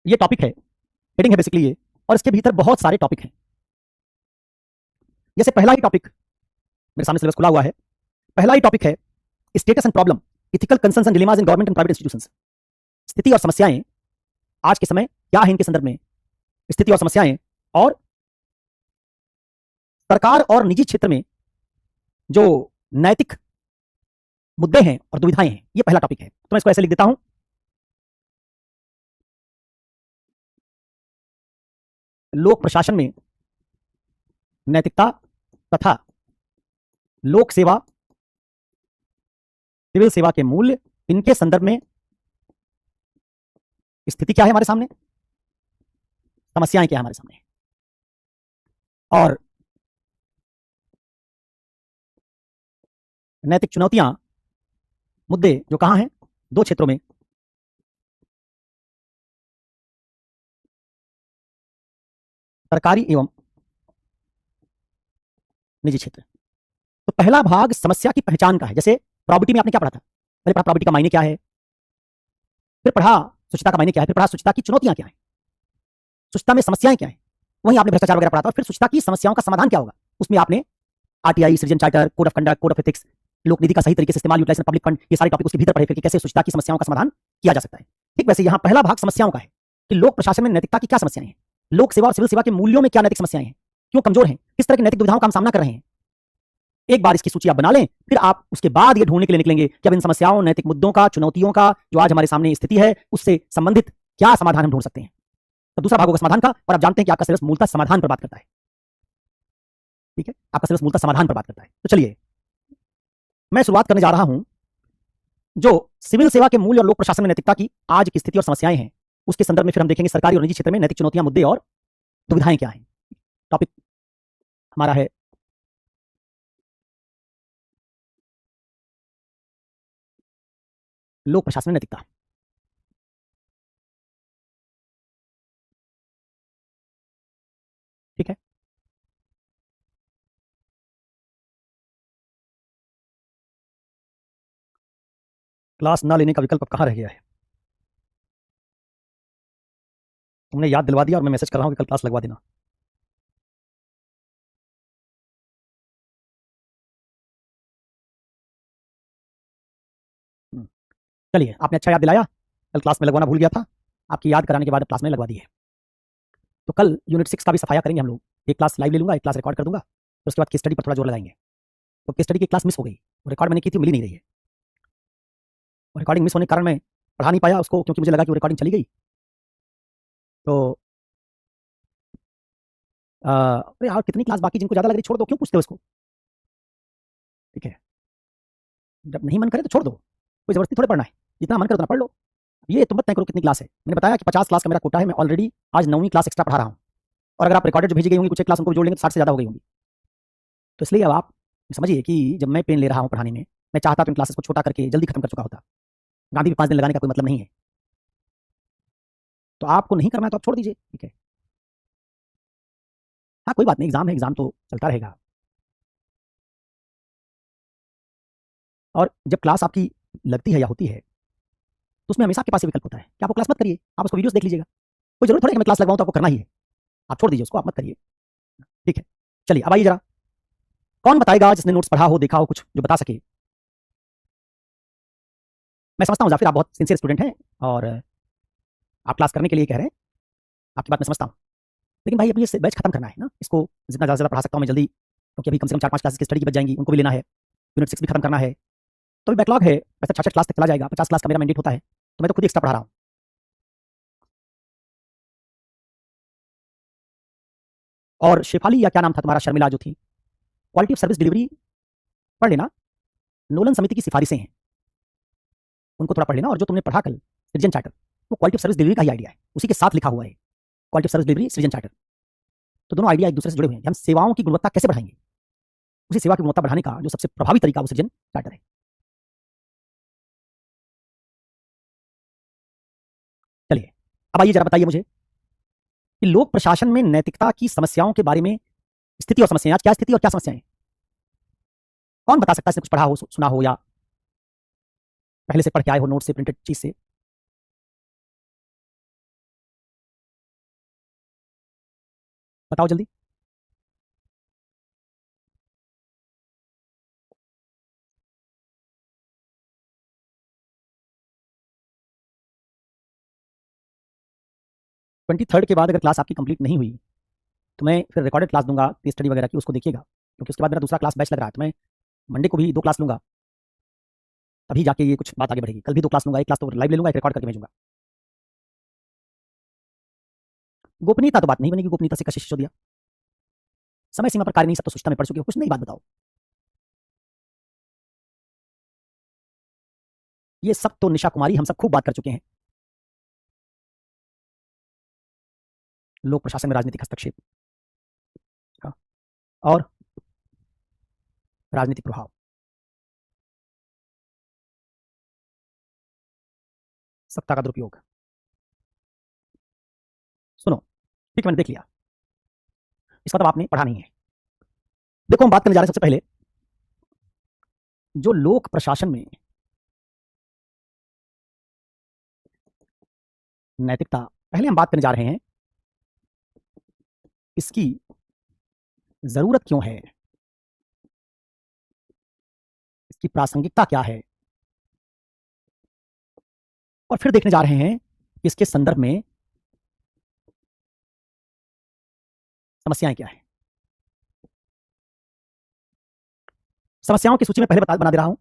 ये टॉपिक है, हेडिंग है बेसिकली ये, और इसके भीतर बहुत सारे टॉपिक हैं। जैसे पहला ही टॉपिक, मेरे सामने सिलेबस खुला हुआ है, पहला ही टॉपिक है status and problem, ethical concerns and dilemmas in government and private institutions. स्थिति और समस्याएं आज के समय क्या है, इनके संदर्भ में स्थिति और समस्याएं, और सरकार और निजी क्षेत्र में जो नैतिक मुद्दे हैं और दुविधाएं हैं, ये पहला टॉपिक है। तो मैं इसको ऐसे लिख देता हूं, लोक प्रशासन में नैतिकता तथा लोक सेवा, सिविल सेवा के मूल्य, इनके संदर्भ में स्थिति क्या है हमारे सामने, समस्याएं क्या है हमारे सामने, और नैतिक चुनौतियां, मुद्दे जो कहां हैं, दो क्षेत्रों में, सरकारी एवं निजी क्षेत्र। तो पहला भाग समस्या की पहचान का है। जैसे प्रॉपर्टी में आपने क्या पढ़ा था, पहले पढ़ा प्रॉपर्टी का मायने क्या है, फिर पढ़ा शुचिता का मायने क्या है, फिर पढ़ा शुचिता की चुनौतियां क्या है, शुचिता में समस्याएं क्या है, वहीं आपने भ्रष्टाचार वगैरह पढ़ा था, फिर शुचिता की समस्याओं का समाधान क्या होगा, उसमें आपने आरटीआई, सृजन charter, code of conduct, code of ethics, लोक निधि का सही तरीके से इस्तेमाल, यूटिलाइजेशन पब्लिक फंड, ये सारे टॉपिक उसके भीतर पढ़े फिर कि कैसे शुचिता की समस्याओं का समाधान किया जा सकता है। ठीक वैसे यहां पहला भाग समस्याओं का है कि लोक प्रशासन में नैतिकता की क्या समस्याएं हैं, लोक सेवा और सिविल सेवा के मूल्यों में क्या नैतिक समस्याएं हैं, क्यों कमजोर हैं, किस तरह की नैतिक दुविधाओं का हम सामना कर रहे हैं। एक बार इसकी सूची आप बना लें, फिर आप उसके बाद ये ढूंढने के लिए निकलेंगे कि अब इन समस्याओं, नैतिक मुद्दों का, चुनौतियों का, जो आज हमारे सामने स्थिति है, उससे संबंधित क्या समाधान हम ढूंढ सकते हैं। तो दूसरा भाग होगा समाधान का, और आप जानते हैं कि आपका सिलेबस मूलतः समाधान पर बात करता है। ठीक है, आपका सिलेबस मूलतः समाधान पर बात करता है। तो चलिए मैं शुरुआत करने जा रहा हूं जो सिविल सेवा के मूल्य और लोक प्रशासन में नैतिकता की आज की स्थिति और समस्याएं हैं, उसके संदर्भ में फिर हम देखेंगे सरकारी और निजी क्षेत्र में नैतिक चुनौतियां, मुद्दे और दुविधाएं क्या हैं। टॉपिक हमारा है लोक प्रशासन में नैतिकता। ठीक है, क्लास ना लेने का विकल्प अब कहां रह गया है, तुमने याद दिलवा दिया और मैं मैसेज कर रहा हूं कि कल क्लास लगवा देना। चलिए, आपने अच्छा याद दिलाया, कल क्लास में लगवाना भूल गया था, आपकी याद कराने के बाद क्लास में लगवा दी है। तो कल यूनिट 6 का भी सफाया करेंगे हम लोग, एक क्लास लाइव ले लूंगा, एक क्लास रिकॉर्ड कर दूंगा, फिर उसके बाद केस स्टडी पर थोड़ा जोर लगाएंगे। तो केस स्टडी की क्लास मिस हो गई, रिकॉर्ड मैंने की थी, मिल ही नहीं रही है, और रिकॉर्डिंग मिस होने के कारण मैं पढ़ा नहीं पाया उसको, क्योंकि मुझे लगा कि वो रिकॉर्डिंग चली गई। तो अरे यार कितनी क्लास बाकी, जिनको ज़्यादा लग रही छोड़ दो, क्यों पूछते हो इसको। ठीक है, जब नहीं मन करे तो छोड़ दो, कोई ज़बरदस्ती थोड़े पढ़ना है, जितना मन करे उतना पढ़ लो। ये तुम मत तय करो कितनी क्लास है, मैंने बताया कि 50 क्लास का मेरा कोटा है, मैं ऑलरेडी आज 9वीं क्लास एक्स्ट्रा पढ़ा रहा हूँ, और अगर आप रिकॉर्डेड जो भेजी गई होंगी कुछ एक क्लास उनको भी जोड़ लेंगे तो 60 से ज़्यादा हो गई होंगी। तो इसलिए अब आप समझिए कि जब मैं पेन ले रहा हूँ पढ़ाने में, मैं चाहता तो इन क्लासेस को छोटा करके जल्दी खत्म कर चुका होता, गांधी भी 5 दिन लगाने का कोई मतलब नहीं है। तो आपको नहीं करना है तो आप छोड़ दीजिए, ठीक है। हाँ कोई बात नहीं, एग्जाम है, एग्जाम तो चलता रहेगा। और जब क्लास आपकी लगती है या होती है तो उसमें हमेशा आपके पास ये विकल्प होता है कि आप वो क्लास मत करिए, आप उसको वीडियोस देख लीजिएगा, कोई जरूरत थोड़ी है कि मैं क्लास लगवाऊं तो आपको करना ही है, आप छोड़ दीजिए उसको, आप मत करिए। ठीक है, चलिए अब आइए जरा, कौन बताएगा जिसने नोट्स पढ़ा हो, देखा हो, कुछ जो बता सके। मैं समझता हूँ जाफिर आप बहुत सिंसियर स्टूडेंट हैं और आप क्लास करने के लिए कह रहे हैं, आपकी बात मैं समझता हूँ, लेकिन भाई अभी ये बैच खत्म करना है ना, इसको जितना ज़्यादा पढ़ा सकता हूँ मैं जल्दी, क्योंकि अभी कम से कम 4-5 क्लासेस की स्टडी की बच जाएंगी, उनको भी लेना है, यूनिट 6 भी खत्म करना है, तो अभी बैकलॉग है, वैसे 66 क्लास तक चला जाएगा, 50 क्लास का मेरा मैंडेट होता है, तो मैं तो खुद ही एक्स्ट्रा पढ़ा रहा हूँ। और शेफाली या क्या नाम था तुम्हारा, शर्मिला जो थी, क्वालिटी ऑफ सर्विस डिलीवरी पढ़ लेना, नोलन समिति की सिफारिशें हैं, उनको थोड़ा पढ़ लेना, और जो तुमने पढ़ा कल सृजन चार्टर, वो क्वालिटी ऑफ सर्विस डिलीवरी का ही आइडिया है, उसी के साथ लिखा हुआ है क्वालिटी ऑफ सर्विस डिलीवरी सृजन चार्टर। तो दोनों आइडिया एक दूसरे से जुड़े हुए हैं कि हम सेवाओं की गुणवत्ता कैसे बढ़ाएंगे, उसी सेवा की गुणवत्ता बढ़ाने का जो सबसे प्रभावी तरीका वो सृजन चार्टर है। चलिए अब आइए जरा बताइए मुझे कि लोक प्रशासन में नैतिकता की समस्याओं के बारे में स्थिति और समस्याएं, आज क्या स्थिति और क्या समस्याएं, कौन बता सकता है, इसने कुछ पढ़ा हो, सुना हो, या पहले से पढ़ के आए हो नोट से, प्रिंटेड चीज से। बताओ जल्दी। ट्वेंटी थर्ड के बाद अगर क्लास आपकी कंप्लीट नहीं हुई तो मैं फिर रिकॉर्डेड क्लास दूंगा केस स्टडी वगैरह की, उसको देखिएगा, क्योंकि उसके बाद मेरा दूसरा क्लास बैच लग रहा है, तो मैं मंडे को भी 2 क्लास लूंगा, तभी जाके ये कुछ बात आगे बढ़ेगी। कल भी 2 क्लास लूंगा, एक क्लास तो लाइव ले लूंगा, एक रिकॉर्ड करके भेजूंगा। गोपनीयता तो बात नहीं बनेगी, गोपनीयता से कशिश हो दिया, समय सीमा पर कार्य नहीं, सब तो सूचना में पढ़ चुके हो, कुछ नई बात बताओ। ये सब तो निशा कुमारी हम सब खूब बात कर चुके हैं। लोक प्रशासन में राजनीतिक हस्तक्षेप, हाँ, और राजनीतिक प्रभाव, सत्ता का दुरुपयोग। सुनो, ठीक है, मैंने देख लिया, इसका मतलब आपने पढ़ा नहीं है। देखो, हम बात करने जा रहे हैं सबसे पहले जो लोक प्रशासन में नैतिकता, पहले हम बात करने जा रहे हैं इसकी जरूरत क्यों है, इसकी प्रासंगिकता क्या है, और फिर देखने जा रहे हैं कि इसके संदर्भ में समस्याएं क्या है। समस्याओं की सूची में पहले बना दे रहा हूं।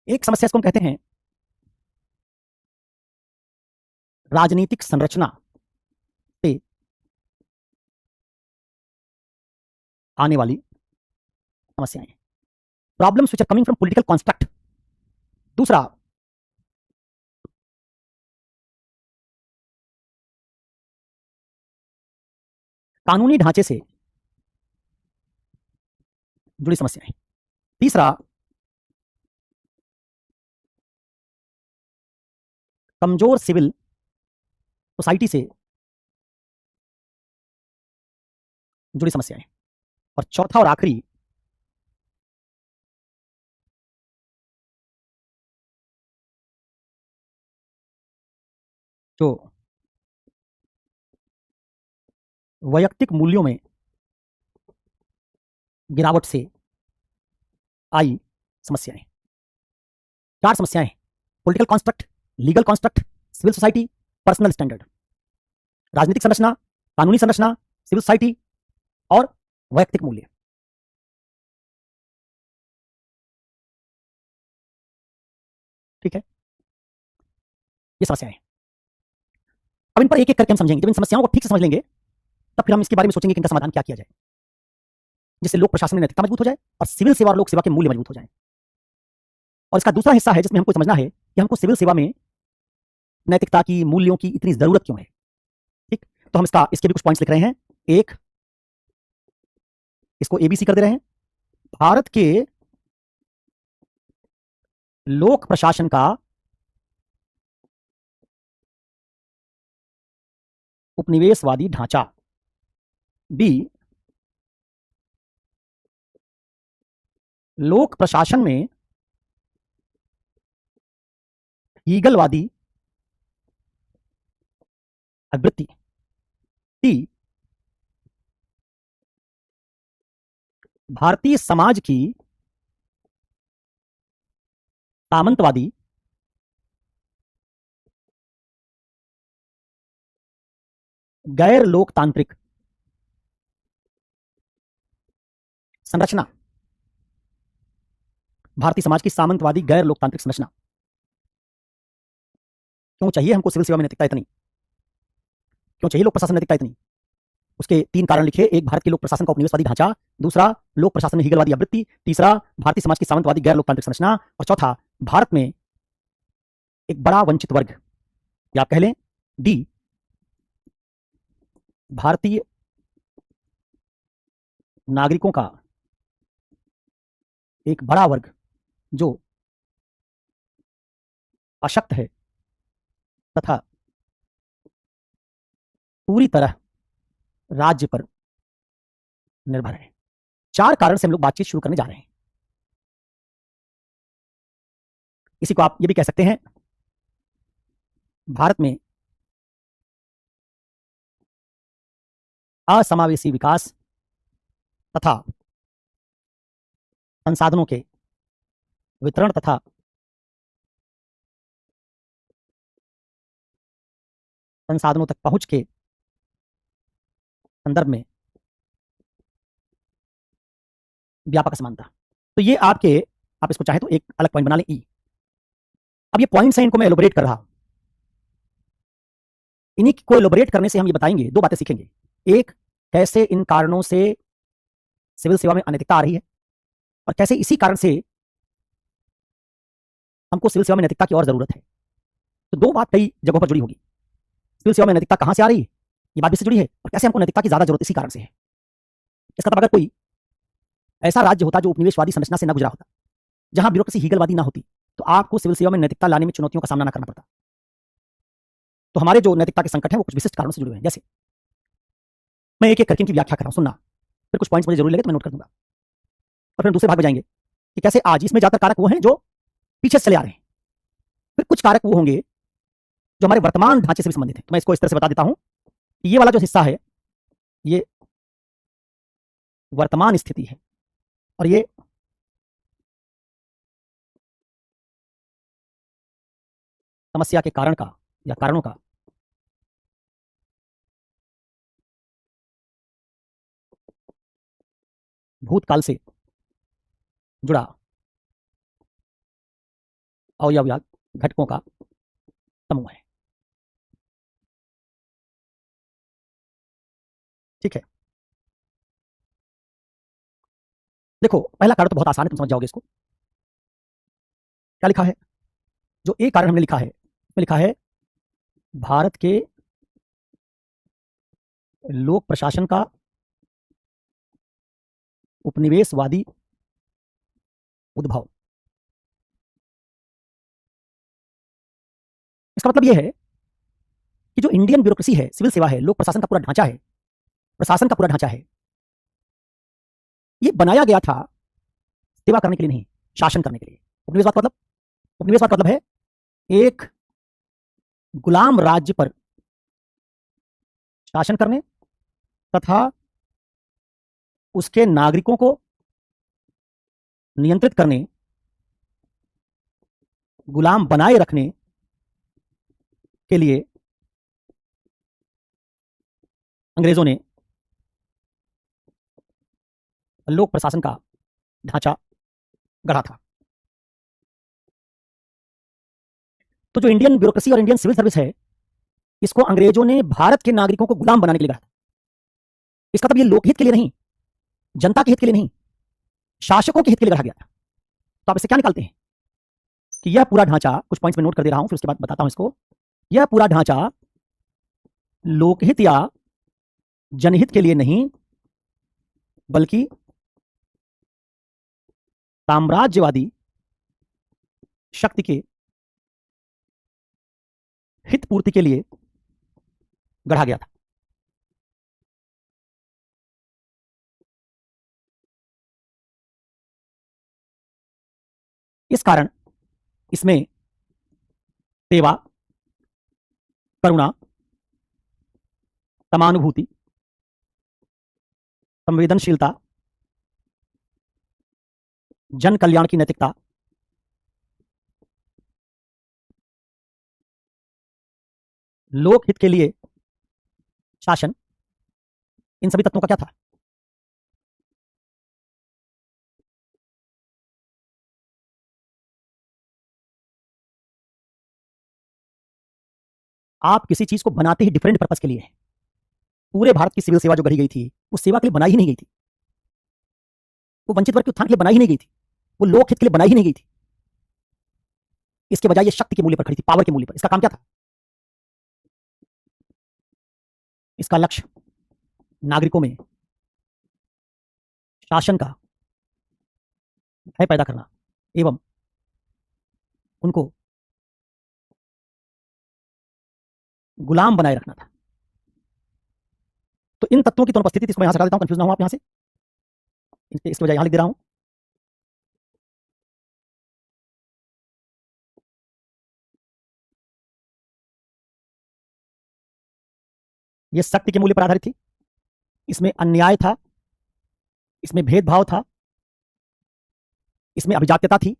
एक समस्या इसको हम कहते हैं राजनीतिक संरचना से आने वाली समस्याएं, problems which are coming from political construct. दूसरा, कानूनी ढांचे से जुड़ी समस्याएं। तीसरा, कमजोर सिविल सोसाइटी से जुड़ी समस्याएं। और चौथा और आखिरी, जो वैयक्तिक मूल्यों में गिरावट से आई समस्याएं। 4 समस्याएं, political construct, legal construct, civil society, personal standard. राजनीतिक संरचना, कानूनी संरचना, सिविल सोसाइटी और वैयक्तिक मूल्य। ठीक है, ये समस्याएं हैं। अब इन पर एक एक करके हम समझेंगे। जब इन समस्याओं को ठीक से समझ लेंगे तब फिर हम इसके बारे में सोचेंगे कि इनका समाधान क्या किया जाए, जिससे लोक प्रशासन में नैतिकता मजबूत हो जाए और सिविल सेवा और लोक सेवा के मूल्य मजबूत हो जाए। और इसका दूसरा हिस्सा है जिसमें हमको समझना है कि हमको सिविल सेवा में नैतिकता की, मूल्यों की इतनी जरूरत क्यों है। ठीक, तो हम इसके भी कुछ पॉइंट्स लिख रहे हैं। एक, इसको एबीसी कर दे रहे हैं। भारत के लोक प्रशासन का उपनिवेशवादी ढांचा। बी, लोक प्रशासन में ईगलवादी आवृत्ति। सी, भारतीय समाज की सामंतवादी गैर लोकतांत्रिक संरचना। भारतीय समाज की सामंतवादी गैर लोकतांत्रिक संरचना। क्यों चाहिए हमको सिविल सेवा में नैतिकता इतनी, क्यों चाहिए लोक प्रशासन में नैतिकता इतनी? उसके 3 कारण लिखे। एक, भारत के लोक प्रशासन का उपनिवेशवादी ढांचा। दूसरा, लोक प्रशासन में हीगलवादी आवृत्ति। तीसरा, भारतीय समाज की सामंतवादी गैर लोकतांत्रिक संरचना। और चौथा, भारत में एक बड़ा वंचित वर्ग, या आप कह लें डी, भारतीय नागरिकों का एक बड़ा वर्ग जो अशक्त है तथा पूरी तरह राज्य पर निर्भर है। 4 कारण से हम लोग बातचीत शुरू करने जा रहे हैं। इसी को आप ये भी कह सकते हैं, भारत में असमावेशी विकास तथा संसाधनों के वितरण तथा संसाधनों तक पहुंच के संदर्भ में व्यापक असमानता। तो ये आपके, आप इसको चाहे तो एक अलग पॉइंट बना लें ई। अब ये पॉइंट्स हैं, इनको मैं एलोबरेट कर रहा हूं। इन्हीं को एलोबरेट करने से हम ये बताएंगे, दो बातें सीखेंगे। एक, कैसे इन कारणों से सिविल सेवा में अनैतिकता आ रही है, और कैसे इसी कारण से हमको सिविल सेवा में नैतिकता की और जरूरत है। तो दो बात कई जगहों पर जुड़ी होगी। सिविल सेवा में नैतिकता कहां से आ रही है, ये बात भी से जुड़ी है, और कैसे हमको नैतिकता की ज्यादा जरूरत इसी कारण से है। इसका मतलब अगर कोई ऐसा राज्य होता जो उपनिवेशवादी संरचना से न गुजरा होता, जहां ब्यूरोक्रेसी हीगलवादी ना होती, तो आपको सिविल सेवा में नैतिकता लाने में चुनौतियों का सामना ना करना पड़ता। तो हमारे जो नैतिकता के संकट हैं वो कुछ विशिष्ट कारणों से जुड़े हुए हैं। जैसे मैं एक एक करके इनकी व्याख्या कर रहा हूं, सुनना, फिर कुछ पॉइंट्स मुझे जरूरी लगे तो मैं नोट कर दूंगा, और फिर दूसरे भाग में जाएंगे कि कैसे आज इसमें ज्यादातर कारक वो हैं जो पीछे चले आ रहे हैं, फिर कुछ कारक वो होंगे जो हमारे वर्तमान ढांचे से भी संबंधित है। तो मैं इसको इस तरह से बता देता हूं कि ये वाला जो हिस्सा है ये वर्तमान स्थिति है, और ये समस्या के कारण का या कारणों का भूतकाल से जुड़ा अवयववाद घटकों का समूह है। ठीक है, देखो पहला कारण तो बहुत आसान है, तुम समझ जाओगे इसको। क्या लिखा है? जो एक कारण हमने लिखा है उसमें लिखा है भारत के लोक प्रशासन का उपनिवेशवादी उद्भव। इसका मतलब यह है कि जो इंडियन ब्यूरोक्रेसी है, सिविल सेवा है, लोक प्रशासन का पूरा ढांचा है, प्रशासन का पूरा ढांचा है, ये बनाया गया था सेवा करने के लिए नहीं, शासन करने के लिए। उपनिवेशवाद मतलब है एक गुलाम राज्य पर शासन करने तथा उसके नागरिकों को नियंत्रित करने, गुलाम बनाए रखने के लिए अंग्रेजों ने लोक प्रशासन का ढांचा गढ़ा था। तो जो इंडियन ब्यूरोक्रेसी और इंडियन सिविल सर्विस है, इसको अंग्रेजों ने भारत के नागरिकों को गुलाम बनाने के लिए गढ़ा था। इसका मतलब ये लोकहित के लिए नहीं, जनता के हित के लिए नहीं, शासकों के हित के लिए गढ़ा गया था। तो आप इससे क्या निकालते हैं कि यह पूरा ढांचा, कुछ पॉइंट्स में नोट कर दे रहा हूं, फिर उसके बाद बताता हूं इसको। यह पूरा ढांचा लोकहित या जनहित के लिए नहीं, बल्कि साम्राज्यवादी शक्ति के हित पूर्ति के लिए गढ़ा गया था। इस कारण इसमें सेवा, करुणा, समानुभूति, संवेदनशीलता, जन कल्याण की नैतिकता, लोकहित के लिए शासन, इन सभी तत्वों का क्या था? आप किसी चीज को बनाते ही डिफरेंट पर्पस के लिए है। पूरे भारत की सिविल सेवा जो गढ़ी गई थी, उस सेवा के लिए बनाई ही नहीं गई थी, वो वंचित वर्ग के उत्थान के लिए बनाई ही नहीं गई थी, वो लोकहित के लिए बनाई ही नहीं गई थी। इसके बजाय ये शक्ति के मूल्य पर खड़ी थी, पावर के मूल्य पर। इसका काम क्या था? इसका लक्ष्य नागरिकों में शासन का भय पैदा करना एवं उनको गुलाम बनाए रखना था। तो इन तत्वों की अनुपस्थिति, इसको मैं यहां से हटा देता हूं, कंफ्यूज ना हो आप यहां से। इसके बजाय यहां लिख दे रहा हूं, ये शक्ति के मूल्य पर आधारित थी, इसमें अन्याय था, इसमें भेदभाव था, इसमें अभिजात्यता थी।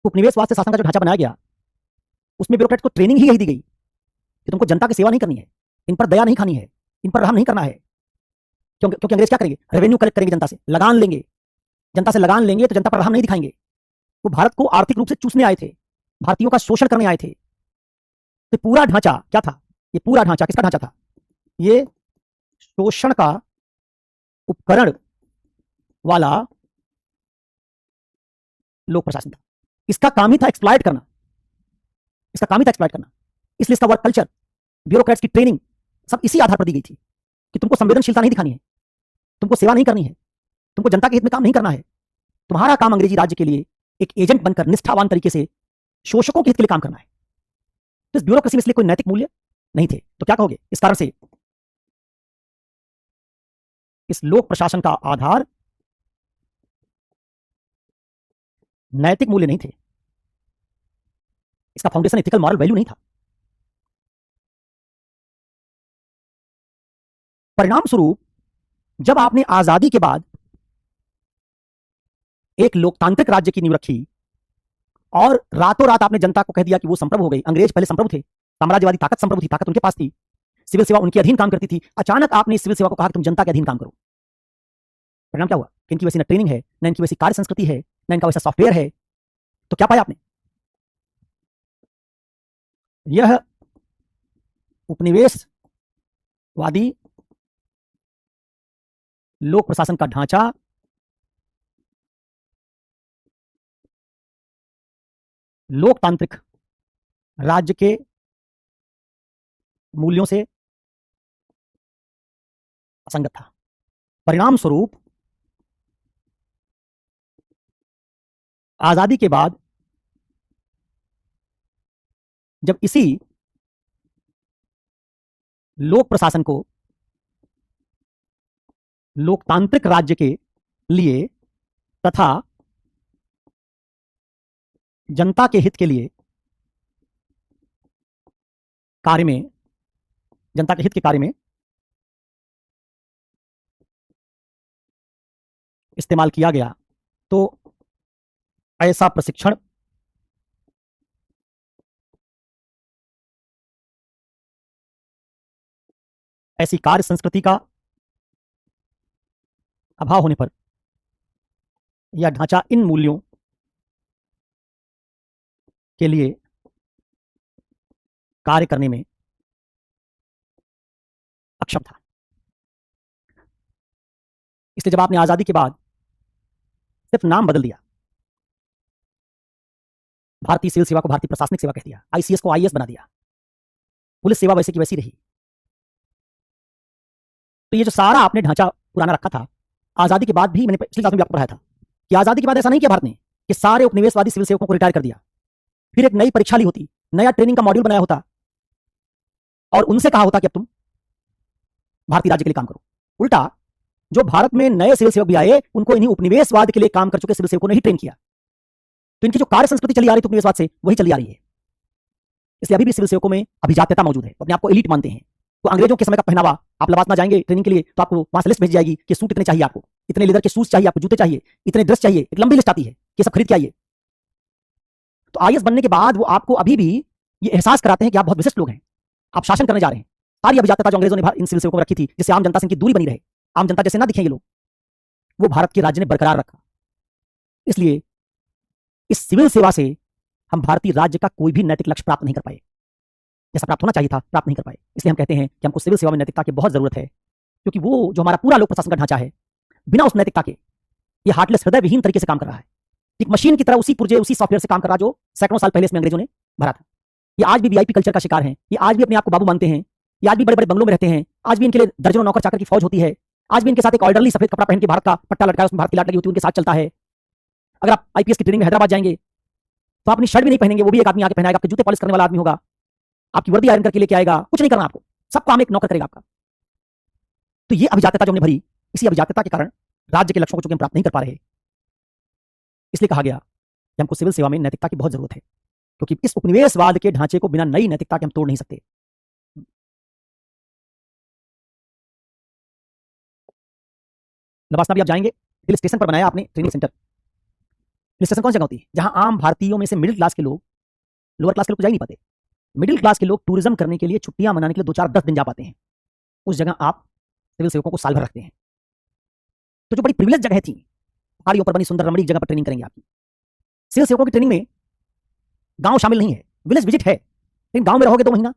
उपनिवेशवाद से शासन का जो ढांचा बनाया गया, उसमें ब्यूरोक्रेट को ट्रेनिंग ही यही दी गई कि तुमको जनता की सेवा नहीं करनी है, इन पर दया नहीं खानी है, इन पर रहम नहीं करना है। क्योंकि अंग्रेज क्या करेंगे? रेवेन्यू कलेक्ट करेंगे, जनता से लगान लेंगे, जनता से लगान लेंगे तो जनता पर रहम नहीं दिखाएंगे। वो भारत को आर्थिक रूप से चूसने आए थे, भारतीयों का शोषण करने आए थे। तो पूरा ढांचा क्या था? ये पूरा ढांचा किसका ढांचा था? ये शोषण का उपकरण वाला लोक प्रशासन था। इसका काम ही था एक्सप्लॉइट करना, इसका काम ही था एक्सप्लॉइट करना। इसलिए इसका वर्क कल्चर, ब्यूरोक्रेट्स की ट्रेनिंग सब इसी आधार पर दी गई थी कि तुमको संवेदनशीलता नहीं दिखानी है, तुमको सेवा नहीं करनी है, तुमको जनता के हित में काम नहीं करना है। तुम्हारा काम अंग्रेजी राज्य के लिए एक एजेंट बनकर निष्ठावान तरीके से शोषकों के हित के लिए काम करना है। तो इस ब्यूरोक्रेसी में इसलिए कोई नैतिक मूल्य नहीं थे। तो क्या कहोगे? इस कारण से इस लोक प्रशासन का आधार नैतिक मूल्य नहीं थे, इसका फाउंडेशन एथिकल मॉरल वैल्यू नहीं था। परिणाम स्वरूप जब आपने आजादी के बाद एक लोकतांत्रिक राज्य की नींव रखी और रातों रात आपने जनता को कह दिया कि वो संप्रभु हो गई। अंग्रेज पहले संप्रभु थे, साम्राज्यवादी ताकत संप्रभु थी, ताकत उनके पास थी, सिविल सेवा उनके अधीन काम करती थी। अचानक आपने इस सिविल सेवा को कहा कि तुम जनता के अधीन काम करो। परिणाम क्या हुआ? इनकी वैसी न ट्रेनिंग है, न इनकी वैसी कार्य संस्कृति है, न इनका वैसा सॉफ्टवेयर है। तो क्या पाया आपने? यह उपनिवेशवादी लोक प्रशासन का ढांचा लोकतांत्रिक राज्य के मूल्यों से असंगत था। परिणाम स्वरूप आजादी के बाद जब इसी लोक प्रशासन को लोकतांत्रिक राज्य के लिए तथा जनता के हित के लिए कार्य में, जनता के हित के कार्य में इस्तेमाल किया गया, तो ऐसा प्रशिक्षण ऐसी कार्य संस्कृति का अभाव होने पर यह ढांचा इन मूल्यों के लिए कार्य करने में अक्षम था। इसलिए जब आपने आजादी के बाद सिर्फ नाम बदल दिया, भारतीय सिविल सेवा को भारतीय प्रशासनिक सेवा कह दिया, आईसीएस को आईएएस बना दिया, पुलिस सेवा वैसे की वैसी रही, तो ये जो सारा आपने ढांचा पुराना रखा था, आजादी के बाद भी मैंने पिछली क्लास में भी आपको पढ़ाया था कि आजादी के बाद ऐसा नहीं किया भारत ने कि सारे उपनिवेशवादी सिविल सेवकों को रिटायर कर दिया, फिर एक नई परीक्षा ली होती, नया ट्रेनिंग का मॉड्यूल बनाया होता और उनसे कहा होता कि अब तुम भारतीय राज्य के लिए काम करो। उल्टा जो भारत में नए सिविल सेवक भी आए, उनको इन्हीं उपनिवेशवाद के लिए काम कर चुके सिविल सेवकों ने ही ट्रेन किया। तो इनकी जो कार्य संस्कृति चली आ रही थी उपनिवेशवाद से, वही चली आ रही है। इसलिए अभी भी सिविल सेवकों में अभिजात्यता मौजूद है, अपने आप को एलीट मानते हैं। तो अंग्रेजों के समय का पहनावा, आप लबासना जाएंगे ट्रेनिंग के लिए तो आपको वहां से लिस्ट भेज जाएगी कि सूट इतने चाहिए आपको, इतने लेदर के शूज चाहिए आपको, जूते चाहिए, इतने ड्रेस चाहिए, एक लंबी लिस्ट आती है कि सब खरीद के आइए। तो आईएएस बनने के बाद वो आपको अभी भी ये एहसास कराते हैं कि आप बहुत विशिष्ट लोग हैं, आप शासन करने जा रहे हैं। सारी अभिजात्यता जो अंग्रेजों ने इन सिविल सेवकों को रखी थी, जिससे आम जनता से इनकी दूरी बनी रहे, आम जनता जैसे ना दिखें ये लोग, वो भारत के राज्य ने बरकरार रखा। इसलिए इस सिविल सेवा से हम भारतीय राज्य का कोई भी नैतिक लक्ष्य प्राप्त नहीं कर पाए, जैसा प्राप्त होना चाहिए था प्राप्त नहीं कर पाए। इसलिए हम कहते हैं कि हमको सिविल सेवा में नैतिकता की बहुत जरूरत है, क्योंकि वो जो हमारा पूरा लोक प्रशासन का ढांचा है, बिना उस नैतिकता के ये हार्टलेस, हृदय विहीन तरीके से काम कर रहा है। एक मशीन की तरह उसी पुर्जे, उसी सॉफ्टवेयर से काम कर रहा जो सैकड़ों साल पहले इसमें अंग्रेजों ने भरा था। ये आज भी वीआईपी कल्चर का शिकार हैं, ये आज भी अपने आप को बाबू मानते हैं, ये आज भी बड़े बड़े बंगलों में रहते हैं, आज भी इनके लिए दर्जनों नौकर चाकर की फौज होती है, आज भी इनके साथ एक ऑर्डरली सफेद कपड़ा पहन के भारत का पट्टा लटकाया, उसमें भारत की लाट लगी होती है, उनके साथ चलता है। अगर आप आईपीएस की ट्रेनिंग में हैदराबाद जाएंगे तो अपनी शर्ट भी नहीं पहनेंगे, वो भी एक आदमी आके पहनाएगा, आपके जूते पॉलिश करने वाला आदमी होगा, आपकी वर्दी आयरन करके लेके आएगा, कुछ नहीं करना आपको, सब काम एक नौकर करेगा आपका। तो ये अभिजात्यता जो हमने भरी, इसी अभिजात्यता के कारण राज्य के लक्ष्यों को चूंकि हम प्राप्त नहीं कर पा रहे, इसलिए कहा गया कि हमको सिविल सेवा में नैतिकता की बहुत जरूरत है। क्योंकि इस उपनिवेशवाद के ढांचे को बिना नई नैतिकता के हम तोड़ नहीं सकते। लवासना भी आप जाएंगे, हिल स्टेशन पर बनाया आपने ट्रेनिंग सेंटर। हिल स्टेशन कौन सी जगह होती है? जहां आम भारतीयों में से मिडिल क्लास के लोग, लोअर क्लास के लोग तो जा ही नहीं पाते, मिडिल क्लास के लोग टूरिज्म करने के लिए, छुट्टियां मनाने के लिए 2 4 10 दिन जा पाते हैं। उस जगह आप सिविल सेवकों को साल भर रखते हैं। तो जो बड़ी प्रिविलेज जगह थी, पहाड़ियों पर बनी सुंदर रमणीक जगह पर ट्रेनिंग करेंगे आपकी। सिविल सेवकों की ट्रेनिंग में गांव शामिल नहीं है, विलेज विजिट है, लेकिन गांव में रहोगे 2 महीना,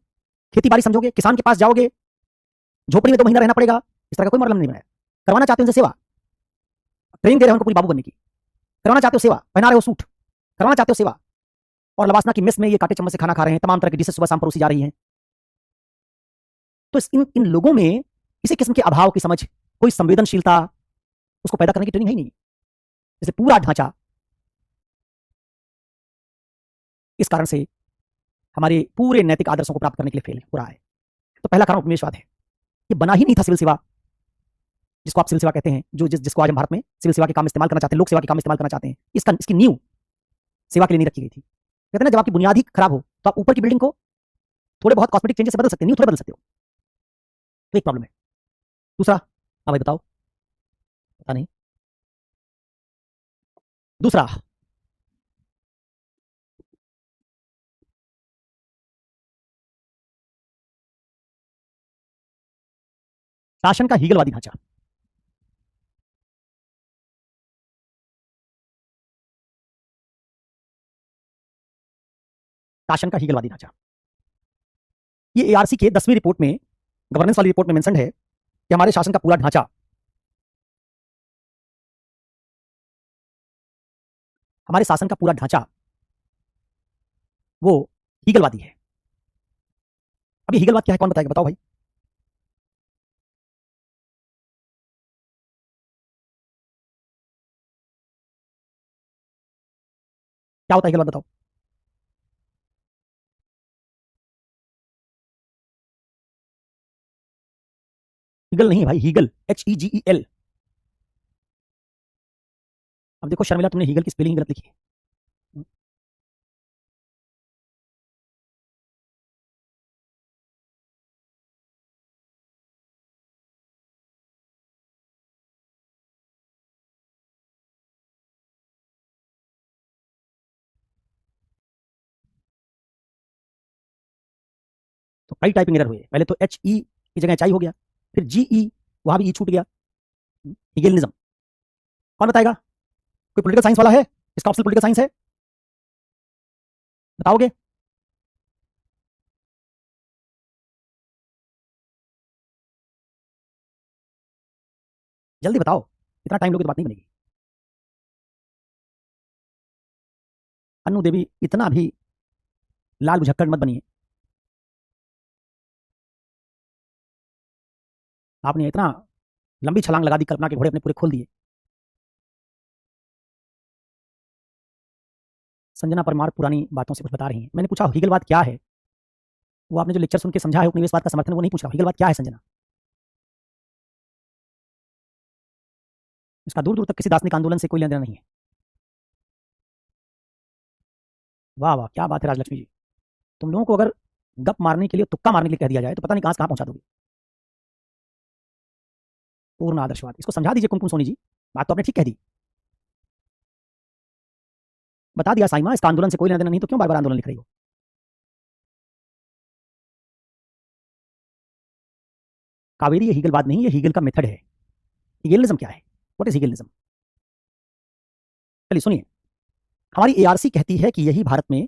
खेती बाड़ी समझोगे, किसान के पास जाओगे, झोपड़ी में 2 महीना रहना पड़ेगा, इस तरह का कोई मतलब नहीं बनाया। करवाना चाहते हो उनसे सेवा, ट्रेनिंग दे रहे हो उनको पूरी बाबू बनने की, करवाना चाहते हो सेवा, पहना रहे हो सूट, करवाना चाहते हो सेवा, और लवासना की मेस में ये कांटे चम्मच से खाना खा रहे हैं, तमाम तरह की डिशेस सुबह शाम परोसी जा रही हैं। तो इन लोगों में किसी किस्म के अभाव की समझ, कोई संवेदनशीलता, उसको पैदा करने की ट्रेनिंग है ही नहीं। इसलिए पूरा ढांचा इस कारण से हमारे पूरे नैतिक आदर्शों को प्राप्त करने के लिए फेल हो रहा है। तो पहला कारण उपनिवेशवाद है। ये बना ही नहीं था सिविल सेवा, जिसको आप सिविल सेवा कहते हैं, जिसको आज हम भारत में सिविल सेवा के काम में इस्तेमाल करना चाहते हैं, लोक सेवा के काम में इस्तेमाल करना चाहते हैं। इसकी नींव सेवा के लिए नहीं रखी गई थी। कहते हैं ना, जब आपकी बुनियाद ही खराब हो तो आप ऊपर की बिल्डिंग को थोड़े बहुत कॉस्मेटिक चेंजेस से बदल सकते हैं, नींव थोड़े बदल सकते हो। तो एक प्रॉब्लम है। दूसरा, आप भाई बताओ, पता नहीं। दूसरा, शासन का हीगलवादी ढांचा। शासन का हीगलवादी ढांचा, ये एआरसी के 10वीं रिपोर्ट में, गवर्नेंस वाली रिपोर्ट में मेंशन है कि हमारे शासन का पूरा ढांचा, हमारे शासन का पूरा ढांचा वो हीगलवादी है। अभी हीगलवाद क्या है, कौन बताएगा? बताओ भाई। क्या होता है हीगलवाद, बताओ। हीगल नहीं है भाई, हीगल, HEGEL। अब देखो शर्मिला, तुमने हीगल की स्पेलिंग गलत लिखी है। तो कई टाइपिंग एरर हुए। पहले तो HE की जगह HI हो गया, फिर GE, वहां भी ई छूट गया। हीगेलिज्म कौन बताएगा? कोई पॉलिटिकल साइंस वाला है? इसका ऑप्शनल पॉलिटिकल साइंस है, बताओगे? जल्दी बताओ, इतना टाइम लोगे तो बात नहीं बनेगी। अन्नू देवी, इतना भी लाल बुझक्कड़ मत बनिए। आपने इतना लंबी छलांग लगा दी, कल्पना के घोड़े अपने पूरे खोल दिए। संजना परमार पुरानी बातों से कुछ बता रही हैं। मैंने पूछा हीगलवाद क्या है, वो आपने जो लेक्चर सुन के समझा है उपनिवेशवाद का समर्थन, वो नहीं पूछ रहा। हीगलवाद क्या है संजना? इसका दूर दूर तक किसी दार्शनिक आंदोलन से कोई लेना देना नहीं है। वाह वाह, क्या बात है राजलक्ष्मी जी। तुम लोगों को अगर गप मारने के लिए, तुक्का मारने के लिए कह दिया जाए तो पता नहीं कहां से कहां पहुंचा दोगे। पूर्ण आदर्शवाद, इसको समझा दीजिए कुमकुम सोनी जी। बात तो आपने ठीक कह दी, बता दिया साइमा, इसका आंदोलन से कोई लेना देना नहीं, तो क्यों बार बार आंदोलन लिख रही हो? कावेरी, ये हीगलवाद नहीं, ये हीगल का मेथड है। हीगेलिज्म क्या है? What is Hegelism? चलिए सुनिए, हमारी एआरसी कहती है कि यही भारत में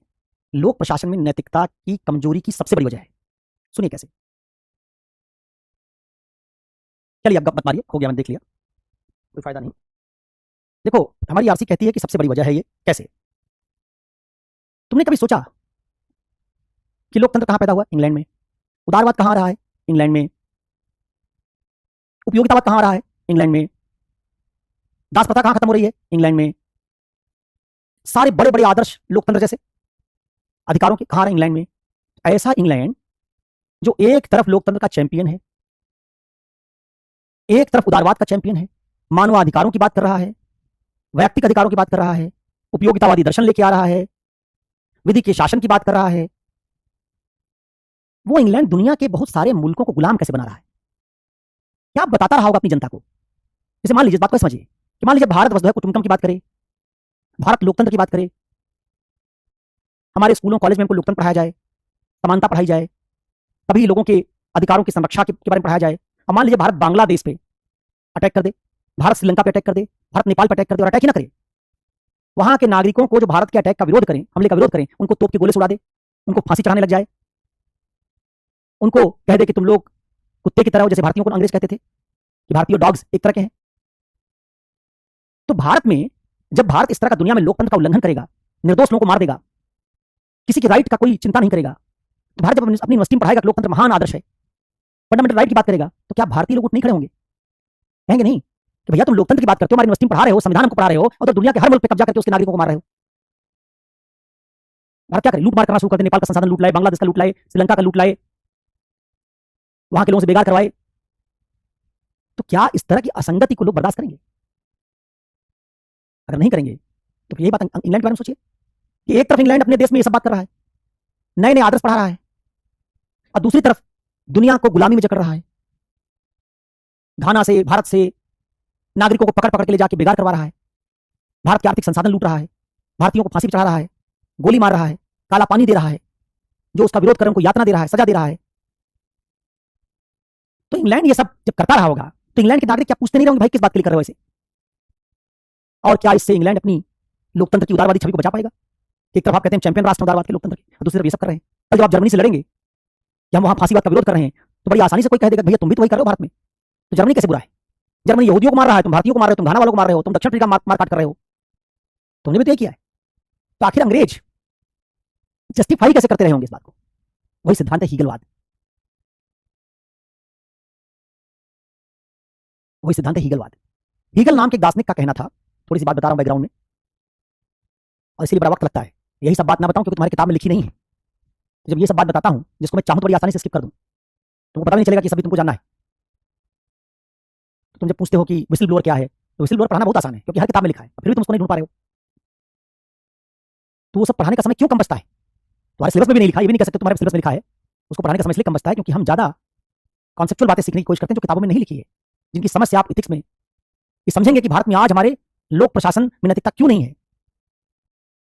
लोक प्रशासन में नैतिकता की कमजोरी की सबसे बड़ी वजह है। सुनिए कैसे। चलिए अब गप मत मारिए, हो गया, मैंने देख लिया, कोई फायदा नहीं। देखो, हमारी आरसी कहती है कि सबसे बड़ी वजह है ये। कैसे? तुमने कभी सोचा कि लोकतंत्र कहां पैदा हुआ? इंग्लैंड में। उदारवाद कहां आ रहा है? इंग्लैंड में। उपयोगितावाद कहां आ रहा है? इंग्लैंड में। दास प्रथा कहां खत्म हो रही है? इंग्लैंड में। सारे बड़े बड़े आदर्श लोकतंत्र जैसे अधिकारों के कहां रहे? इंग्लैंड में। ऐसा इंग्लैंड जो एक तरफ लोकतंत्र का चैंपियन है, एक तरफ उदारवाद का चैंपियन है, मानवाधिकारों की बात कर रहा है, वैयक्तिक अधिकारों की बात कर रहा है, उपयोगितावादी दर्शन लेके आ रहा है, विधि के शासन की बात कर रहा है। वो इंग्लैंड दुनिया के बहुत सारे मुल्कों को गुलाम कैसे बना रहा है, क्या बताता रहा होगा अपनी जनता को। जैसे मान लीजिए, इस बात को समझिए कि मान लीजिए भारत वसुधैव कुटुंबकम की बात करे, भारत लोकतंत्र की बात करे, हमारे स्कूलों कॉलेज में हमको लोकतंत्र पढ़ाया जाए, समानता पढ़ाई जाए, सभी लोगों के अधिकारों की संरक्षा के बारे में पढ़ाया जाए। अब मान लीजिए भारत बांग्लादेश पे अटैक कर दे, भारत श्रीलंका पे अटैक कर दे, भारत नेपाल पे अटैक कर दे और अटैक ही ना करे, वहां के नागरिकों को जो भारत के अटैक का विरोध करें, हमले का विरोध करें, उनको तोप के गोले से उड़ा दे, उनको फांसी चढ़ाने लग जाए, उनको कह दे कि तुम लोग कुत्ते की तरह हो, जैसे भारतीयों को अंग्रेज कहते थे कि भारतीय डॉग्स एक तरह के हैं। तो भारत में जब भारत इस तरह का दुनिया में लोकतंत्र का उल्लंघन करेगा, निर्दोष लोगों को मार देगा, किसी की राइट का कोई चिंता नहीं करेगा, तो भारत जब अपनी यूनिवर्सिटी में पढ़ाएगा कि लोकतंत्र महान आदर्श है, फंडामेंटल राइट की बात करेगा, तो क्या भारतीय लोग उठ नहीं खड़े होंगे, कहेंगे नहीं कि भैया तुम लोकतंत्र की बात करते हो, हमारी यूनिवर्सिटी में पढ़ा रहे हो, संविधान को पढ़ा रहे हो, और तो दुनिया के हर मुल्क पे कब्जा करके उसके नागरिकों को मार रहे हो। भारत क्या करे, लूट मार करना शुरू कर दे, नेपाल का संसाधन लूट लाए, बांग्लादेश का लूट लाए, श्रीलंका का लूट लाए, वहां के लोगों से बेगार करवाए। तो क्या इस तरह की असंगति को लोग बर्दाश्त करेंगे? अगर नहीं करेंगे तो यही बात इंग्लैंड के बारे में सोचिए कि एक तरफ इंग्लैंड अपने देश में ये सब बात कर रहा है, नए नए आदर्श पढ़ा रहा है, और दूसरी तरफ दुनिया को गुलामी में जकड़ रहा है, घाना से, भारत से नागरिकों को पकड़ पकड़ के ले जाके बेगार करवा रहा है, भारत के आर्थिक संसाधन लूट रहा है, भारतीयों को फांसी पर चढ़ा रहा है, गोली मार रहा है, काला पानी दे रहा है, जो उसका विरोध कर उनको यातना दे रहा है, सजा दे रहा है। तो इंग्लैंड ये सब जब करता रहा होगा तो इंग्लैंड के नागरिक क्या पूछते नहीं रहेंगे भाई किस बात के लिए कर रहे हो ऐसे? और क्या इससे इंग्लैंड अपनी लोकतंत्र की उदारवादी छवि को बचा पाएगा? एक तरफ आप कहते हैं चैंपियन राष्ट्र उदारवाद के लोकतंत्र की, और दूसरी तरफ ये सब कर रहे हैं। कल जब आप जर्मनी से लड़ेंगे कि हम वहां फांसीवाद का विरोध कर रहे हैं, तो बड़ी आसानी से कोई कह देगा भैया तुम भी तो वही कर रहे हो भारत में, तो जर्मनी कैसे बुरा है? जर्मनी यहूदियों को मार रहा है, तुम भारतीयों को मार रहे हो, तुम घाना वालों को मार रहे हो, तुम दक्षिण अफ्रीका मार काट कर रहे हो, तुमने भी तो ये किया है। तो आखिर अंग्रेज जस्टिफाई कैसे करते रहे होंगे इस बात को? वही सिद्धांत है हीगलवाद, वही सिद्धांत है हीगलवाद। हीगल नाम के दार्शनिक का कहना था, थोड़ी सी बात बता रहा हूं बैकग्राउंड में, और इसलिए बड़ा वक्त लगता है, यही सब बात ना बताऊं क्योंकि तुम्हारी किताब में लिखी नहीं है। जब ये सब बात बताता हूं जिसको मैं चाहूं तो बड़ी आसानी से स्किप कर दूं, तुमको पता नहीं चलेगा कि सभी तुमको जानना है। तो तुम जब पूछते हो कि विसिल ब्लोअर क्या है, तो विसिल ब्लोअर पढ़ाना बहुत आसान है क्योंकि हर किताब में लिखा है, फिर भी तुम उसको नहीं ढूंढ पा रहे हो। तो वो सब पढ़ाने का समय क्यों कम बचता है? तुम्हारे सिलेबस में भी नहीं लिखा, ये भी नहीं कह सकते तुम्हारे सिलेबस में लिखा है। उसको पढ़ाने का समय इसलिए कम बचता है क्योंकि हम ज्यादा कॉन्सेप्चुअल बातें सीखने की कोशिश करते हैं जो किताबों में नहीं लिखी है, जिनकी समझ से आप इथिक्स में ये समझेंगे कि भारत में आज हमारे लोक प्रशासन में नैतिकता क्यों नहीं है,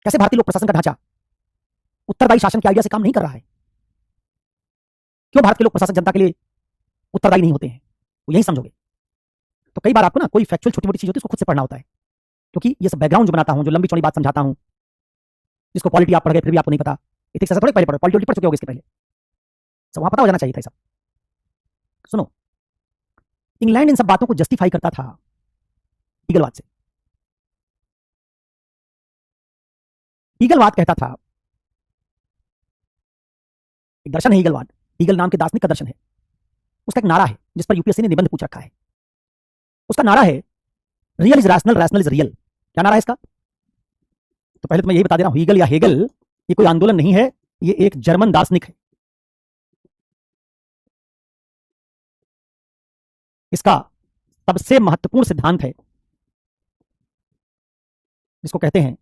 कैसे भारतीय लोक प्रशासन का ढांचा उत्तरदायी शासन के आइडिया से काम नहीं कर रहा है, क्यों भारत के लोक प्रशासन जनता के लिए उत्तरदायी नहीं होते हैं, वो यही समझोगे। तो कई बार आपको ना कोई फैक्चुअल छोटी मोटी चीज होती है उसको खुद से पढ़ना होता है, क्योंकि ये सब बैकग्राउंड जो बनाता हूं, जो लंबी चौड़ी बात समझाता हूं, जिसको पॉलिटी आप पढ़ गए फिर भी आपको नहीं पता, इथिक्स ऐसा थोड़े पहले पढ़ो, पॉलिटी पढ़ चुके होगे इसके पहले, सब वहां पता हो जाना चाहिए था सब। सुनो, इंग्लैंड इन सब बातों को जस्टिफाई करता था हीगलवाद से। हीगलवाद कहता था, एक दर्शन है हीगलवाद, हीगल नाम के दार्शनिक का दर्शन है, उसका एक नारा है जिस पर यूपीएससी ने निबंध पूछ रखा है। उसका नारा है real is rational, rational is real. क्या नारा है इसका? तो पहले तो मैं यही बता दे रहा हूं, हीगल या हेगल ये कोई आंदोलन नहीं है, ये एक जर्मन दार्शनिक है। इसका सबसे महत्वपूर्ण सिद्धांत है जिसको कहते हैं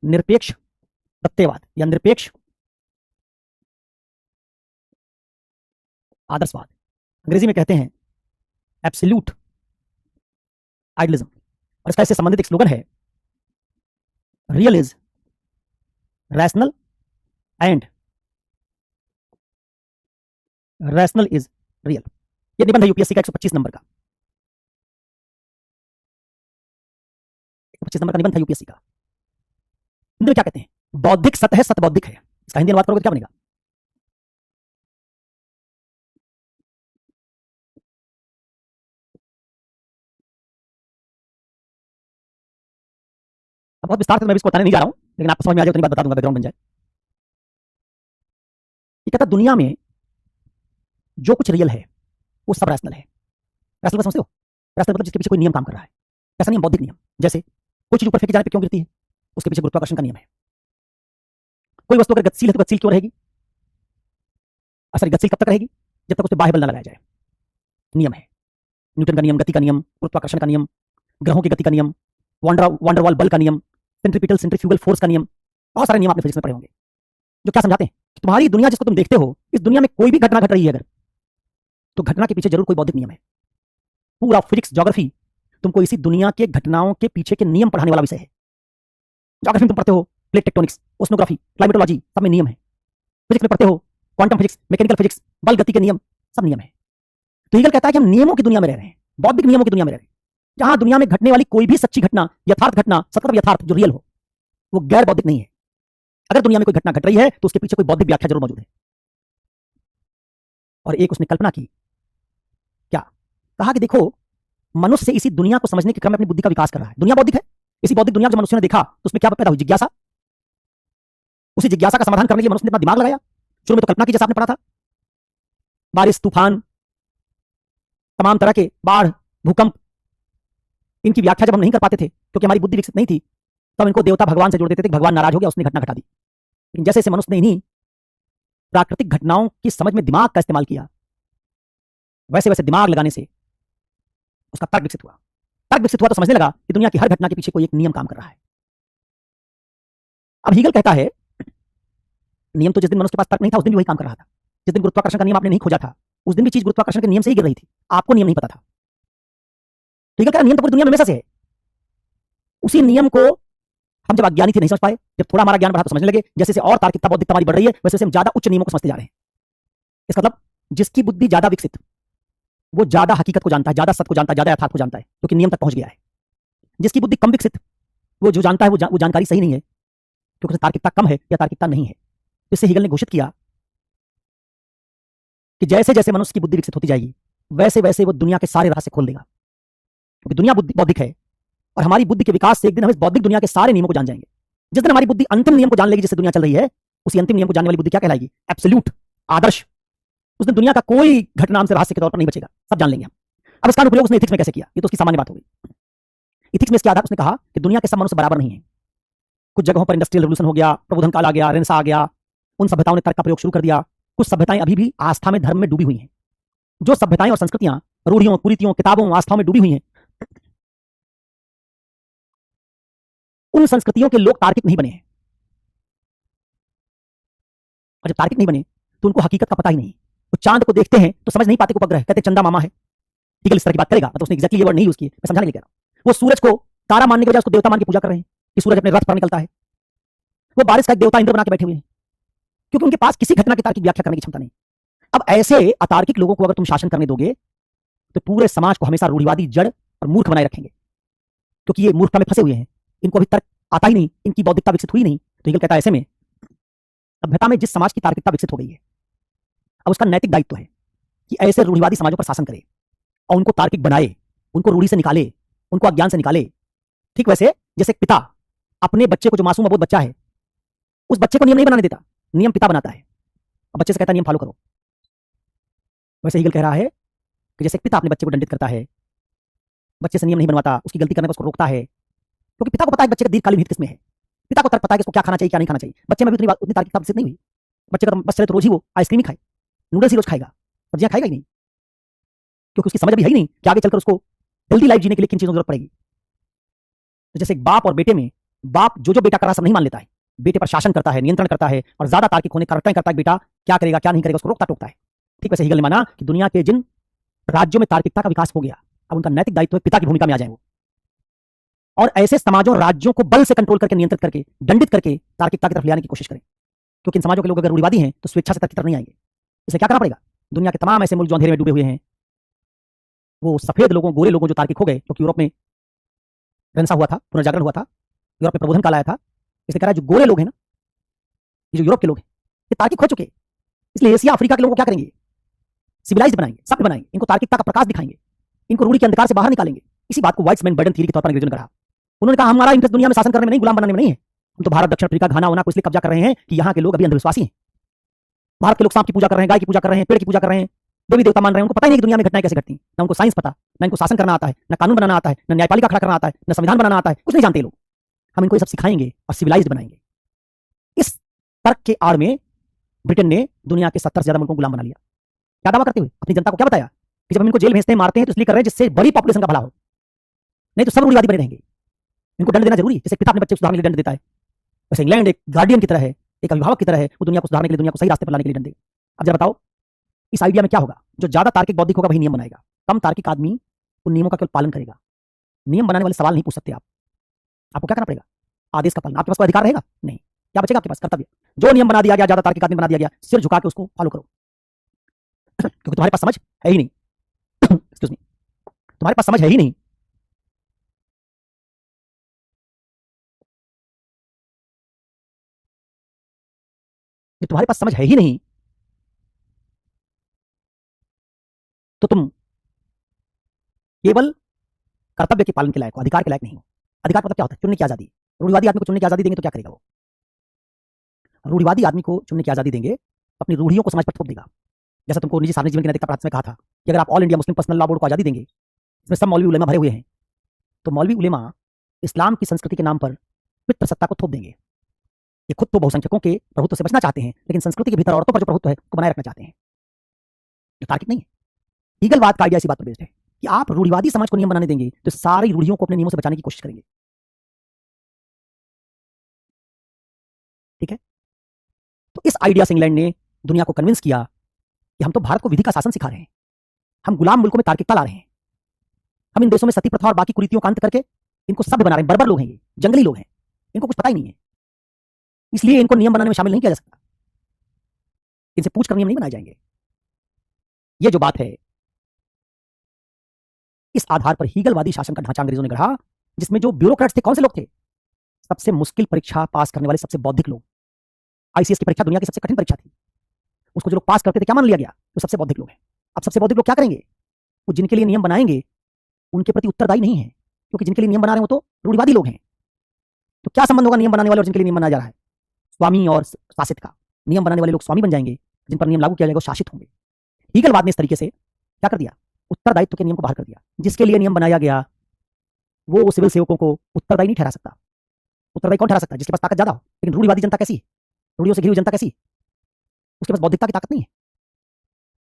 निरपेक्ष सत्यवाद या निरपेक्ष आदर्शवाद, अंग्रेजी में कहते हैं एब्सोल्यूट आइडियलिज्म। और इसका इससे संबंधित एक स्लोगन है real is rational and rational is real. ये निबंध है यूपीएससी का 125 नंबर का, 125 नंबर का निबंध है यूपीएससी का। हिंदी में क्या कहते हैं? बौद्धिक सत्य है, सत्य बौद्धिक है। इसका हिंदी अनुवाद करोगे तो क्या बनेगा? अब बहुत विस्तार से मैं इसको बताने नहीं जा रहा हूं, लेकिन आपको समझ में आ जाए उतनी बात बता दूंगा, बैकग्राउंड बन जाए। ये कहता दुनिया में जो कुछ रियल है वो सब रैशनल है। रैशनल समझते हो? रैशनल मतलब जिसके पीछे कोई नियम काम कर रहा है। कैसा नियम? बौद्धिक नियम। जैसे कोई चीज ऊपर फेंके जाने पे क्यों गिरती है, उसके पीछे गुरुत्वाकर्षण का नियम है। कोई वस्तु अगर गतिशील है तो गतिशील क्यों रहेगी? असल गतिशील कब तक रहेगी? जब तक उस पर बाह्य बल न लगाया जाए। नियम है, न्यूटन का नियम, गति का नियम, गुरुत्वाकर्षण का नियम, ग्रहों की गति का नियम, वंडरवॉल बल का नियम, सेंट्रीपिटल सेंट्रीफ्यूगल फोर्स का नियम, बहुत सारे नियम आपने फिजिक्स में पढ़े होंगे जो क्या समझाते हैं कि तुम्हारी दुनिया जिसको तुम देखते हो, इस दुनिया में कोई भी घटना घट रही है अगर, तो घटना के पीछे जरूर कोई बौद्धिक नियम है। पूरा फिजिक्स ज्योग्राफी तुमको इसी दुनिया के घटनाओं के पीछे के नियम पढ़ाने वाला विषय है। ज्योग्राफी में तुम पढ़ते हो प्लेट टेक्टोनिक्स, ओशनोग्राफी, क्लाइमेटोलॉजी, सब में नियम है। फिजिक्स में पढ़ते हो क्वांटम फिजिक्स, मैकेनिकल फिजिक्स, बल गति के नियम, सब नियम है। तो हीगल कहता है कि हम नियमों की दुनिया में रह रहे हैं, बौद्धिक नियमों की दुनिया में रह रहे हैं, जहां दुनिया में घटने वाली कोई भी सच्ची घटना, यथार्थ घटना, सतत यथार्थ जो रियल हो, वो गैर बौद्धिक नहीं है। अगर दुनिया में कोई घटना घट रही है तो उसके पीछे कोई बौद्धिक व्याख्या जरूर मौजूद है। और एक उसने कल्पना की, क्या कहा कि देखो मनुष्य इसी दुनिया को समझने के क्रम में अपनी बुद्धि का विकास कर रहा है। दुनिया बौद्धिक है, इसी बौद्धिक दुनिया को मनुष्य ने देखा तो उसमें क्या पैदा हुई? जिज्ञासा। उसी जिज्ञासा का समाधान करने के लिए मनुष्य ने अपना दिमाग लगाया। शुरू में तो कल्पना की, जैसा आपने पढ़ा था, बारिश, तूफान, तमाम तरह के बाढ़, भूकंप, इनकी व्याख्या जब हम नहीं कर पाते थे क्योंकि हमारी बुद्धि विकसित नहीं थी, तब इनको देवता भगवान से जोड़ देते थे। भगवान नाराज हो गया, उसने घटना घटा दी। लेकिन जैसे जैसे मनुष्य ने इन्हीं प्राकृतिक घटनाओं की समझ में दिमाग का इस्तेमाल किया, वैसे वैसे दिमाग लगाने से उसका तर्क विकसित हुआ। तर्क विकसित हुआ तो समझने लगा कि दुनिया की हर घटना के पीछे कोई एक नियम काम कर रहा है। अब हीगल कहता है नियम तो जिस दिन मनुष्य के पास तर्क नहीं था उस दिन भी वही काम कर रहा था। जिस दिन गुरुत्वाकर्षण का नियम आपने नहीं खोजा था उस दिन भी चीज गुरुत्वाकर्षण के नियम से ही गिर रही थी, आपको नियम नहीं पता था। तो हीगल कह रहा है नियम तो पूरी दुनिया में हमेशा से है। उसी नियम को हम जब अज्ञानी थे नहीं समझ पाए, जब थोड़ा हमारा ज्ञान बढ़ा तो समझने लगे। जैसे जैसे और तार्किकता बौद्धिकता हमारी बढ़ रही है वैसे वैसे हम ज्यादा उच्च नियमों को समझते जा रहे हैं। इसका मतलब जिसकी बुद्धि ज्यादा विकसित वो ज्यादा हकीकत को जानता है, ज्यादा सत्य को जानता है, ज्यादा यथार्थ को जानता है, क्योंकि नियम तक पहुंच गया है। जिसकी बुद्धि कम विकसित वो जो जानता है वो जानकारी सही नहीं है, क्योंकि तार्किकता कम है या तार्किकता नहीं है। इससे हीगल ने घोषित किया कि जैसे जैसे मनुष्य की बुद्धि विकसित होती जाएगी वैसे वैसे वो दुनिया के सारे रहस्य खोल देगा, क्योंकि दुनिया बौद्धिक है और हमारी बुद्धि के विकास से एक दिन हम इस बौद्धिक दुनिया के सारे नियमों को जान जाएंगे। जिस दिन हमारी बुद्धि अंतिम नियम को जान लेगी जिससे दुनिया चल रही है, उसी अंतिम नियम को जानने वाली बुद्धि क्या कहलाएगी? एब्सोल्यूट, आदर्श। उस दिन दुनिया का कोई घटना हमसे रहस्य के तौर पर नहीं बचेगा, सब जान लेंगे हम। अब इसका अनुप्रयोग उसने इथिक्स में कैसे किया? ये तो उसकी सामान्य बात हो गई। इथिक्स में इसके आधार उसने कहा कि दुनिया के सब मनुष्य बराबर नहीं है। कुछ जगहों पर इंडस्ट्रियल रेवोल्यूशन हो गया, प्रबोधन काल आ गया, रेनेसां आ गया, उन सभ्यताओं ने तर्क का प्रयोग शुरू कर दिया। कुछ सभ्यताएं अभी भी आस्था में, धर्म में डूबी हुई हैं। जो सभ्यताएं और संस्कृतियां रूढ़ियों, कुरीतियों, किताबों, आस्थाओं में डूबी हुई हैं, उन संस्कृतियों के लोग तार्किक नहीं बने हैं। और जब तार्किक नहीं बने तो उनको हकीकत का पता ही नहीं। वो चांद को देखते हैं तो समझ नहीं पाते उपग्रह, कहते चंदा मामा है। हीगल इस तरह की बात करेगा, तो उसने एग्जैक्टली ये वर्ड नहीं यूज किए, मैं समझाने के लिए कह रहा हूं। वो सूरज को तारा मानने के बजाय उसको देवता मान के पूजा कर रहे हैं कि सूरज अपने रथ पर निकलता है। वो बारिश का एक देवता इंद्र बना के बैठे हुए हैं, क्योंकि उनके पास किसी घटना की तार्किक व्याख्या करने की क्षमता नहीं। अब ऐसे अतार्किक लोगों को अगर तुम शासन करने दोगे तो पूरे समाज को हमेशा रूढ़िवादी, जड़ और मूर्ख बनाए रखेंगे, क्योंकि ये मूर्खता में फंसे हुए हैं। इनको अभी तर्क आता ही नहीं, इनकी बौद्धिकता विकसित हुई नहीं। तो हीगल कहता है ऐसे में सभ्यता में जिस समाज की तार्किकता विकसित हो गई है, अब उसका नैतिक दायित्व है कि ऐसे रूढ़िवादी समाजों पर शासन करे और उनको तार्किक बनाए, उनको रूढ़ी से निकाले, उनको अज्ञान से निकाले। ठीक वैसे जैसे पिता अपने बच्चे को, जो मासूम अबोध बच्चा है, उस बच्चे को नियम नहीं बनाने देता, नियम पिता बनाता है। अब बच्चे से कहता है नियम फॉलो करो। वैसे हीगल कह रहा है कि जैसे पिता अपने बच्चे को दंडित करता है, बच्चे से नियम नहीं बनवाता, उसकी गलती करने पर उसको रोकता है, क्योंकि पिता को पता है बच्चे का दीर्घकालीन हित किसमें है। पिता को तर्क पता है कि इसको क्या खाना चाहिए, क्या नहीं खाना चाहिए। बच्चे में भी उतनी तार्किकता विकसित नहीं हुई। बच्चे का बस चले तो रोज ही वो आइसक्रीम ही खाए, नूडल्स ही रोज खाएगा, सब्जियां खाएगा ही नहीं, क्योंकि उसकी समझ अभी है ही नहीं कि आगे चलकर उसको हेल्दी लाइफ जीने के लिए किन चीजों की जरूरत पड़ेगी। तो जैसे एक बाप और बेटे में, बाप जो बेटा कर रहा सब नहीं मान लेता है, बेटे पर शासन करता है, नियंत्रण करता है और ज्यादा तार्किक होने का करता है, बेटा क्या करेगा क्या नहीं करेगा उसको रोकता टोकता है। ठीक वैसे हीगल ने माना कि दुनिया के जिन राज्यों में तार्किकता का विकास हो गया, अब उनका नैतिक दायित्व है पिता की भूमिका में आ जाए वो, और ऐसे समाजों, राज्यों को बल से कंट्रोल करके, नियंत्रित करके, दंडित करके तार्किकता की तरफ ले आने की कोशिश करें। क्योंकि इन समाजों के लोग अगर रूढ़िवादी हैं तो स्वेच्छा से तर्क की तरफ नहीं आएंगे। इसे क्या करना पड़ेगा? दुनिया के तमाम ऐसे मुल्क जो अंधेरे में डूबे हुए हैं, वो सफेद लोगों, गोरे लोगों जो तार्किक हो गए, क्योंकि यूरोप में रेनेसां हुआ था, पुनर्जागरण हुआ था, यूरोप में प्रबोधन काल आया था। इसलिए कह रहा है जो गोरे लोग हैं ना, ये जो यूरोप के लोग हैं, ये तार्किक हो चुके, इसलिए एशिया अफ्रीका के लोगों को क्या करेंगे? सिविलाइज्ड बनाएंगे, सभ्य बनाएंगे, इनको तार्किकता का प्रकाश दिखाएंगे, इनको रूढ़ी के अंधकार से बाहर निकालेंगे। इसी बात को वाइट्समैन बर्डन थ्योरी के तौर पर अंग्रेजों ने कहा। उन्होंने कहा हमारा इंटरेस्ट दुनिया में शासन करने में नहीं, गुलाम बनाने में नहीं है। हम तो भारत, दक्षिण अफ्रीका, घाना होना को इसलिए कब्जा कर रहे हैं कि यहाँ के लोग अभी अंधविश्वासी हैं। भारत के लोग सांप की पूजा कर रहे हैं, गाय की पूजा कर रहे हैं, पेड़ की पूजा कर रहे हैं, देवी देवता मान रहे हैं। उनको पता ही नहीं कि दुनिया में घटनाएं कैसे घटती हैं। ना उनको साइंस पता, ना इनको शासन करना आता है, ना कानून बनाना आता है, ना न्यायपालिका खड़ा करना आता है, ना संविधान बनाना आता है, कुछ नहीं जानते लोग। हम इनको ये सब सिखाएंगे और सिविलाइज्ड बनाएंगे। इस तर्क के आड़ में ब्रिटेन ने दुनिया के 70 से ज्यादा मुल्कों को गुलाम बना लिया। क्या दावा करते हुए? अपनी जनता को क्या बताया कि जब हम इनको जेल भेजते हैं, मारते हैं, तो इसलिए कर रहे हैं जिससे बड़ी पॉपुलेशन का भला हो, नहीं तो सब रूढ़िवादी बने रहेंगे। इनको दंड देना जरूरी है, जैसे पिता अपने बच्चे को सुधारने के लिए दंड देता है, वैसे इंग्लैंड एक गार्डियन की तरह है, एक अभिभावक की तरह है, वो दुनिया को सुधारने के लिए, दुनिया को सही रास्ते पर लाने के लिए डंडे। अब जरा बताओ इस आइडिया में क्या होगा? जो ज्यादा तार्किक बौद्धिक होगा वही नियम बनाएगा, कम तार्किक आदमी उन नियमों का केवल पालन करेगा। नियम बनाने वाले सवाल नहीं पूछ सकते आप, आपको क्या करना पड़ेगा? आदेश का पालन। आपके पास कोई अधिकार रहेगा नहीं, क्या बचेगा आपके पास? कर्तव्य। जो नियम बना दिया गया, ज्यादा तार्किक आदमी बना दिया गया, सिर झुका के उसको फॉलो करो, क्योंकि तुम्हारे पास समझ है ही नहीं। एक्सक्यूज मी, तुम्हारे पास समझ है ही नहीं। जब तुम्हारे पास समझ है ही नहीं तो तुम केवल कर्तव्य के पालन के लायक हो, अधिकार के लायक नहीं हो। अधिकार मतलब क्या होता है? चुनने की आजादी। रूढ़िवादी आदमी को चुनने की आजादी देंगे तो क्या करेगा वो? रूढ़िवादी आदमी को चुनने की आजादी देंगे, अपनी रूढ़ियों को समाज पर थोप देगा। जैसा तुमको निजी सार्वजनिक जीवन की नैतिकता प्राप्त में कहा था कि अगर आप all India Muslim personal law board को आजादी देंगे, इसमें सब मौलवी उलेमा भरे हुए हैं, तो मौलवी उलेमा इस्लाम की संस्कृति के नाम पर पितृ सत्ता को थोप देंगे। ये खुद तो बहुसंख्यकों के प्रभुत्व से बचना चाहते हैं, लेकिन संस्कृति के भीतर औरतों पर जो प्रभुत्व है उसको बनाए रखना चाहते हैं। ये तार्किक नहीं है। हीगलवाद का आइडिया इसी बात पर बेस्ड है कि आप रूढ़िवादी समाज को नियम बनाने देंगे तो सारी रूढ़ियों को अपने नियमों से बचाने की कोशिश करेंगे। ठीक है, तो इस आइडिया से इंग्लैंड ने दुनिया को कन्विंस किया कि हम तो भारत को विधि का शासन सिखा रहे हैं, हम गुलाम मुल्कों में तार्किकता ला रहे हैं, हम इन देशों में सती प्रथा और बाकी कुरीतियों का अंत करके इनको सभ्य बना रहे हैं। बर्बर लोग हैं ये, जंगली लोग हैं, इनको कुछ पता ही नहीं है, इसलिए इनको नियम बनाने में शामिल नहीं किया जा सकता, इनसे पूछकर नियम नहीं बनाए जाएंगे। ये जो बात है, इस आधार पर हीगलवादी शासन का ढांचा अंग्रेजों ने गढ़ा, जिसमें जो ब्यूरोक्रेट्स थे, कौन से लोग थे? सबसे मुश्किल परीक्षा पास करने वाले सबसे बौद्धिक लोग। आईसीएस की परीक्षा दुनिया की सबसे कठिन परीक्षा थी, उसको जो लोग पास करते थे क्या मान लिया गया? तो सबसे बौद्धिक लोग हैं। अब सबसे बौद्धिक लोग क्या करेंगे? वो जिनके लिए नियम बनाएंगे उनके प्रति उत्तरदायी नहीं है, क्योंकि जिनके लिए नियम बना रहे हो तो रूढ़िवादी लोग हैं। तो क्या संबंध होगा नियम बनाने वाले और जिनके लिए नियम बनाया जा रहा है? स्वामी और शासित का। नियम बनाने वाले लोग स्वामी बन जाएंगे, जिन पर नियम लागू किया जाएगा वो शासित होंगे। हीगलवाद ने इस तरीके से क्या कर दिया? उत्तरदायित्व के नियम को बाहर कर दिया। जिसके लिए नियम बनाया गया वो सिविल सेवकों को उत्तरदायी नहीं ठहरा सकता। उत्तरदायी कौन ठहरा सकता है? जिसके पास ताकत ज्यादा हो। लेकिन रूढ़िवादी जनता कैसी है? रूढ़ियों से घिरी हुई जनता कैसी? उसके पास बौद्धिकता की ताकत नहीं है,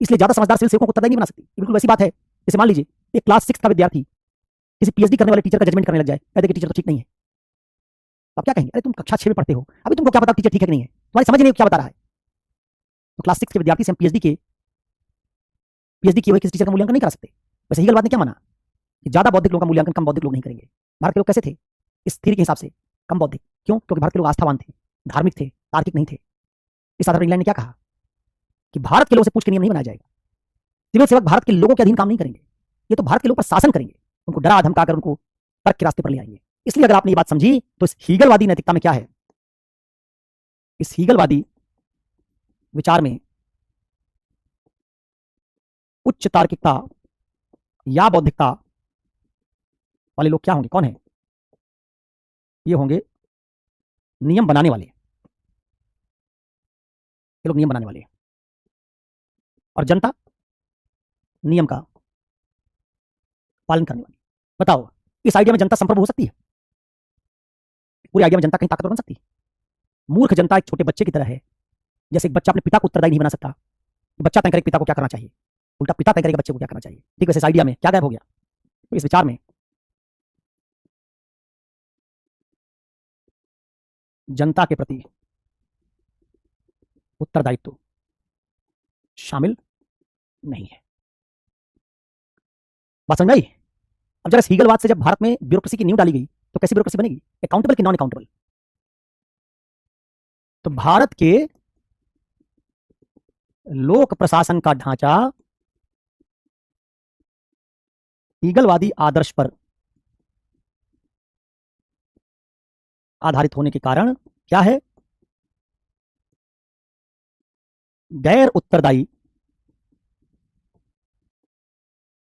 इसलिए ज्यादा समझदार सिविल सेवकों को उत्तरदायी नहीं बना सकती। बिल्कुल वैसी बात है जैसे मान लीजिए एक क्लास 6 का विद्यार्थी किसी पीएचडी करने वाले टीचर का जजमेंट करने लग जाए, कहते कि टीचर तो ठीक नहीं है। आप क्या कहेंगे? अरे तुम कक्षा 6 में पढ़ते हो, अभी तुमको क्या पता टीचर ठीक है कि नहीं है? तुम्हारी समझ नहीं क्या बता रहा है। तो क्लास 6 के विद्यार्थी से हम पीएचडी किए हुए किसी टीचर का मूल्यांकन नहीं करा सकते। वैसे हीगलवाद ने क्या माना कि ज्यादा बौद्धिक लोगों का मूल्यांकन कम बौद्धिक लोग नहीं करेंगे। भारत के लोग कैसे थे इस थ्योरी के हिसाब से? कम बौद्धिक। क्यों? क्योंकि भारत के लोग आस्थावान थे, धार्मिक थे, तार्किक नहीं थे। इस आधार पर इंग्लैंड ने क्या कहा कि भारत के लोगों से पूछ के नियम नहीं बनाया जाएगा। सिविल सेवक भारत के लोगों के अधीन काम नहीं करेंगे, ये तो भारत के लोगों पर शासन करेंगे, उनको डरा धमकाकर उनको तर्क के रास्ते पर ले आएंगे। इसलिए अगर आपने ये बात समझी तो इस हीगलवादी नैतिकता में क्या है? इस हीगलवादी विचार में उच्च तार्किकता या बौद्धिकता वाले लोग क्या होंगे? कौन है? ये होंगे नियम बनाने वाले। ये लोग नियम बनाने वाले हैं और जनता नियम का पालन करने वाली। बताओ इस आइडिया में जनता संप्रभु हो सकती है? पूरी आइडिया में जनता कहीं ताकतवर बन सकती है? मूर्ख जनता एक छोटे बच्चे की तरह है। जैसे एक बच्चा अपने पिता को उत्तरदायी नहीं बना सकता, बच्चा तय करेगा पिता को क्या करना चाहिए, उल्टा पिता तय करेगा बच्चे को क्या करना चाहिए। ठीक वैसे इस आइडिया में क्या गायब हो गया? तो इस विचार में जनता के प्रति उत्तरदायित्व शामिल नहीं है। बात समझ आई? अब जरा हीगलवाद से जब भारत में ब्यूरोक्रेसी की नींव डाली गई तो कैसी ब्यूरोक्रेसी बनेगी? अकाउंटेबल कि नॉन अकाउंटेबल? तो भारत के लोक प्रशासन का ढांचा हीगलवादी आदर्श पर आधारित होने के कारण क्या है? गैर उत्तरदायी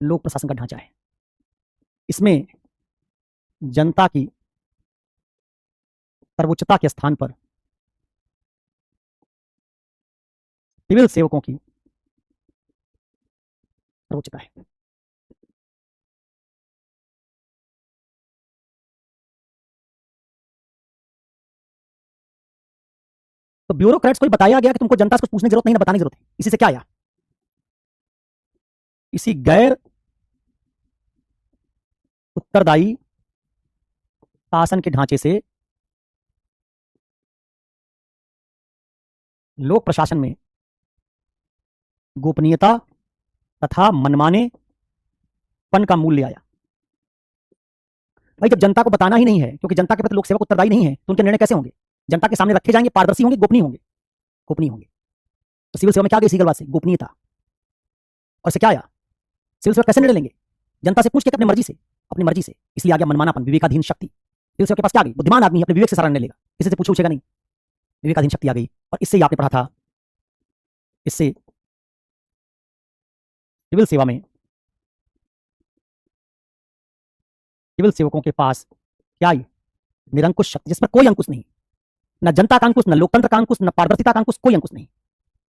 लोक प्रशासन का ढांचा है। इसमें जनता की सर्वोच्चता के स्थान पर सिविल सेवकों की सर्वोच्चता है। तो ब्यूरोक्रेट्स को बताया गया कि तुमको जनता से कुछ पूछने की जरूरत नहीं, ना बताने की जरूरत है। इसी से क्या आया? इसी गैर उत्तरदायी शासन के ढांचे से लोक प्रशासन में गोपनीयता तथा मनमानेपन का मूल्य आया। भाई जब जनता को बताना ही नहीं है, क्योंकि जनता के प्रति लोक सेवक उत्तरदायी नहीं है, तो उनके निर्णय कैसे होंगे? जनता के सामने रखे जाएंगे, पारदर्शी होंगे, गोपनीय होंगे, गोपनीय होंगे। तो सिविल सेवा में क्या गई सीगलवाद से? गोपनीयता। और से क्या आया? सिविल सेवा कैसे निर्णय लेंगे? जनता से पूछ के, अपनी मर्जी से, अपनी मर्जी से। इसलिए आ गया मनमानापन, विवेकाधीन शक्ति। सिविल सेवा के पास क्या आ गई? बुद्धिमान आदमी अपने विवेक से सारा निर्णय लेगा, किसी से पूछेगा नहीं, विवेकाधीन शक्ति आ गई। और इससे ही आपने पढ़ा था, इससे सिविल सेवा में सिविल सेवकों के पास क्या आई? निरंकुश शक्ति, जिस पर कोई अंकुश नहीं, न जनता का अंकुश, न लोकतंत्र का अंकुश, न पारदर्शिता का अंकुश, कोई अंकुश नहीं।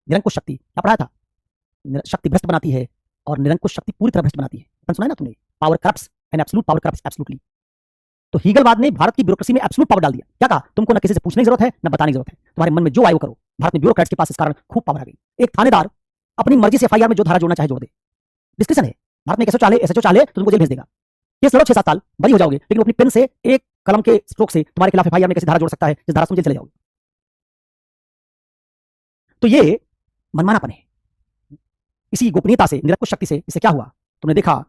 निरंकुश शक्ति क्या पढ़ाया था? शक्ति भ्रष्ट बनाती है और निरंकुश शक्ति पूरी तरह भ्रष्ट बनाती है। सुना है ना तुमने? Power corrupts and absolute power corrupts absolutely. तो हीगलवाद ने भारत की ब्यूरोक्रेसी में एब्सोल्यूट पावर डाल दिया। क्या कहा? तुमको न किसी से पूछने की जरूरत है, न बताने की जरूरत है, तुम्हारे मन में जो आयो करो। भारत में ब्यूरोक्रेट्स के पास इस कारण खूब पावर आ गई। एक थानेदार अपनी मर्जी से एफआईआर में जो धारा जोड़ना चाहे जोड़ दे, डिस्क्रिप्शन है। भारत में एसएचओ चाले तो तुमको जेल भेज देगा, केस लड़ो 6-7 साल, बरी हो जाओगे, लेकिन अपनी पेन से, एक कलम के स्ट्रोक से तुम्हारे खिलाफ एफआईआर में कैसे धारा जोड़ सकता है जिस धारा से तुम जेल चले जाओगे। तो ये मनमानापन है। इसी गोपनीयता से, निरंकुश शक्ति से, इससे क्या हुआ? तुमने देखा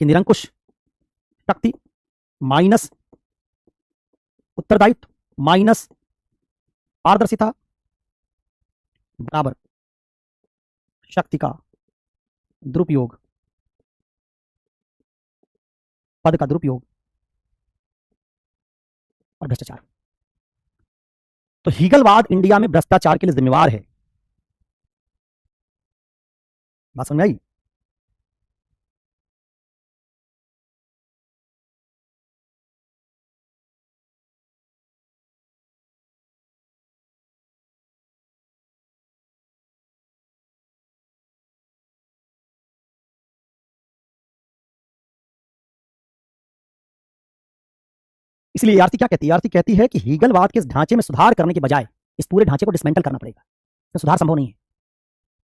कि निरंकुश शक्ति माइनस उत्तरदायित्व माइनस पारदर्शिता बराबर शक्ति का दुरुपयोग, पद का दुरुपयोग और भ्रष्टाचार। तो हीगलवाद इंडिया में भ्रष्टाचार के लिए जिम्मेवार है। बात समझ में आई? इसलिए आरती क्या कहती है? आरती कहती है कि हीगलवाद के इस ढांचे में सुधार करने के बजाय इस पूरे ढांचे को डिसमेंटल करना पड़ेगा, तो सुधार संभव नहीं है।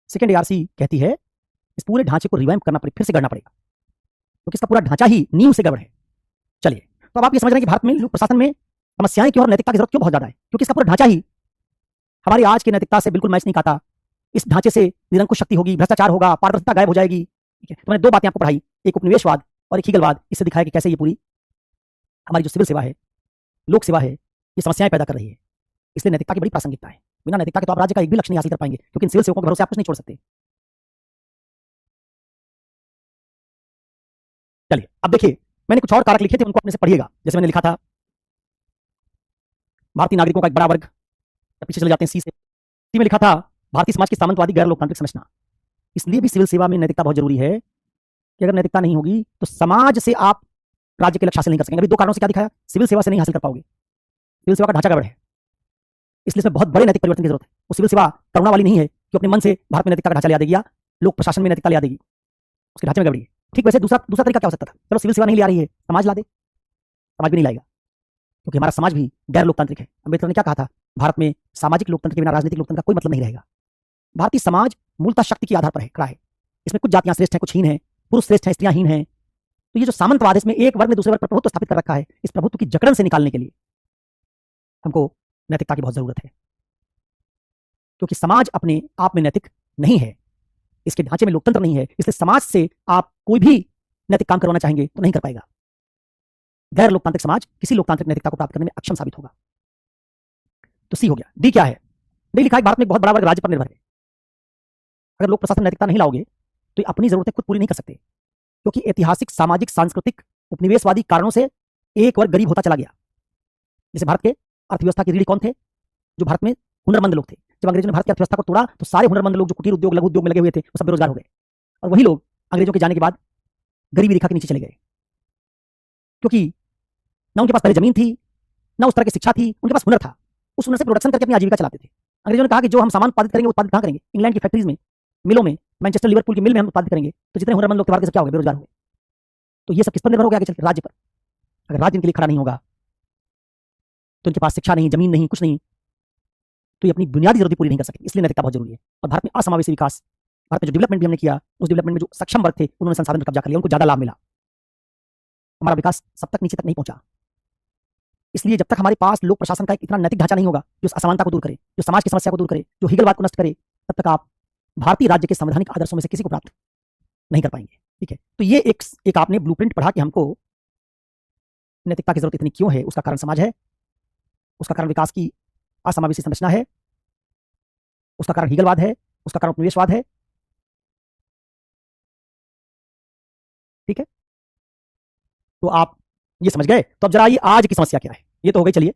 सेकेंड आरसी कहती है इस पूरे ढांचे को रिवाइम्प करना पड़ेगा, फिर से गढ़ना पड़ेगा, क्योंकि इसका पूरा ढांचा ही नींव से गड़बड़ है। चलिए, तो अब आप ये समझ रहे हैं कि भारत में लोक प्रशासन में समस्याएं क्यों और नैतिकता की जरूरत क्यों बहुत ज्यादा है? क्योंकि इसका पूरा ढांचा ही हमारी आज की नैतिकता से बिल्कुल मैच नहीं खाता। इस ढांचे से निरंकुश शक्ति होगी, भ्रष्टाचार होगा, पारदर्शिता गायब हो जाएगी। ठीक है, तो मैंने 2 बातें आपको पढ़ाई, एक उपनिवेशवाद और एक हीगलवाद। इससे दिखाया कि कैसे ये पूरी हमारी जो सिविल सेवा है, लोक सेवा है, ये समस्याएं पैदा कर रही है। इसलिए नैतिकता की बड़ी प्रासंगिकता है। बिना नैतिकता के तो आप राज्य का एक भी लक्ष्य नहीं हासिल कर पाएंगे, क्योंकि इन सिविल सेवकों के भरोसे आप कुछ नहीं छोड़ सकते। चलिए अब देखिए, मैंने कुछ और कारक लिखे थे, उनको अपने से पढ़िएगा। जैसे मैंने लिखा था भारतीय नागरिकों का एक बड़ा वर्ग, पीछे चले जाते हैं सी में लिखा था भारतीय समाज की सामंतवादी गैर लोकतांत्रिक संरचना। इसलिए भी सिविल सेवा में नैतिकता बहुत जरूरी है कि अगर नैतिकता नहीं होगी तो समाज से आप राज्य के लक्ष्य हासिल नहीं कर सकेंगे। अभी 2 कारणों से क्या दिखाया? सिविल सेवा से नहीं हासिल कर पाओगे, सिविल सेवा का ढांचा गड़बड़ है, इसलिए इसमें बहुत बड़े नैतिक परिवर्तन की जरूरत है। वो सिविल सेवा करुणा वाली नहीं है कि अपने मन से भारत में नैतिकता का ढांचा ले आ देगी या लोक प्रशासन में नैतिकता ले आ देगी, उसके ढांचे में गड़बड़ी है। ठीक वैसे दूसरा तरीका क्या हो सकता था? चलो सिविल सेवा नहीं ले आ रही है, समाज ला दे। समाज भी नहीं लाएगा, क्योंकि हमारा समाज भी गैर लोकतांत्रिक है। अम्बेडकर ने क्या कहा था? भारत में सामाजिक लोकतंत्र के बिना राजनीतिक लोकतंत्र का कोई मतलब नहीं रहेगा। भारतीय समाज मूलतः शक्ति के आधार पर है, खड़ा है। इसमें कुछ जातियां श्रेष्ठ हैं, कुछ हीन है, पुरुष श्रेष्ठ हैं, स्त्रियां हीन हैं। तो ये जो सामंतवाद है, इसमें एक वर्ग ने दूसरे वर्ग पर प्रभुत्व स्थापित कर रखा है। इस प्रभुत्व की जकड़न से निकालने के लिए हमको नैतिकता की बहुत जरूरत है, क्योंकि समाज अपने आप में नैतिक नहीं है, इसके ढांचे में लोकतंत्र नहीं है। इसलिए समाज से आप कोई भी नैतिक काम करवाना चाहेंगे तो नहीं कर पाएगा। गैर लोकतांत्रिक समाज किसी लोकतांत्रिक नैतिकता को प्राप्त करने में अक्षम साबित होगा। तो सी हो गया। डी क्या है? डी लिखा है भारत में एक बहुत बड़ा वर्ग राज्य पर निर्भर है। अगर लोक प्रशासन नैतिकता नहीं लाओगे तो अपनी जरूरतें खुद पूरी नहीं कर सकते, क्योंकि ऐतिहासिक, सामाजिक, सांस्कृतिक, उपनिवेशवादी कारणों से एक वर्ग गरीब होता चला गया। जैसे भारत के अर्थव्यवस्था की रीढ़ कौन थे? जो भारत में हुनरमंद लोग थे। जब अंग्रेजों ने भारत की अर्थव्यवस्था को तोड़ा तो सारे हुनरमंद लोग जो कुटीर उद्योग, लघु उद्योग में लगे हुए थे, वो सब बेरोजगार हो गए। और वही लोग अंग्रेजों के जाने के बाद गरीबी रेखा के नीचे चले गए, क्योंकि ना उनके पास पहले जमीन थी, ना उस तरह की शिक्षा थी, उनके पास हुनर था। उस हुनर से प्रोडक्शन करके अपनी आजीविका चलाते थे। अंग्रेजों ने कहा कि जो हम सामान उत्पादित करेंगे, उत्पादित कहाँ करेंगे? इंग्लैंड की फैक्ट्रीज में, मिलों में, मैनचेस्टर, लिवरपूल की मिल में हम उत्पादित करेंगे। तो जितने हुनरमंद लोग थे भारत के, सब क्या हो गए? बेरोजगार हो गए। तो ये सब किस पर निर्भर हो गया आगे चलकर? राज्य पर। अगर राज्य इनके लिए खड़ा नहीं होगा तो इनके पास शिक्षा नहीं, जमीन नहीं, कुछ नहीं, तो ये अपनी बुनियादी जरूरत पूरी नहीं कर सकते। इसलिए नैतिकता बहुत जरूरी है। और भारत में असमावेशी विकास, भारत में जो डेवलपमेंट भी हमने किया, उस डेवलपमेंट में जो सक्षम वर्ग थे उन्होंने संसाधन पर कब्जा कर लिया, उनको ज्यादा लाभ मिला, हमारा विकास सब तक नीचे तक नहीं पहुंचा। इसलिए जब तक हमारे पास लोक प्रशासन का एक इतना नैतिक ढांचा नहीं होगा जो असमानता को दूर करे, जो समाज की समस्या को दूर करे, जो हीगलवाद को नष्ट करे, तब तक आप भारतीय राज्य के संवैधानिक आदर्शों में से किसी को प्राप्त नहीं कर पाएंगे। ठीक है, तो ये एक आपने ब्लूप्रिंट पढ़ा कि हमको नैतिकता की जरूरत इतनी क्यों है। उसका कारण समाज है, उसका कारण विकास की असमावेशी संरचना है, उसका कारण हीगलवाद है, उसका कारण उपनिवेशवाद है। ठीक है, तो आप ये समझ गए। तो अब जरा ये आज की समस्या क्या है, ये तो हो गई, चलिए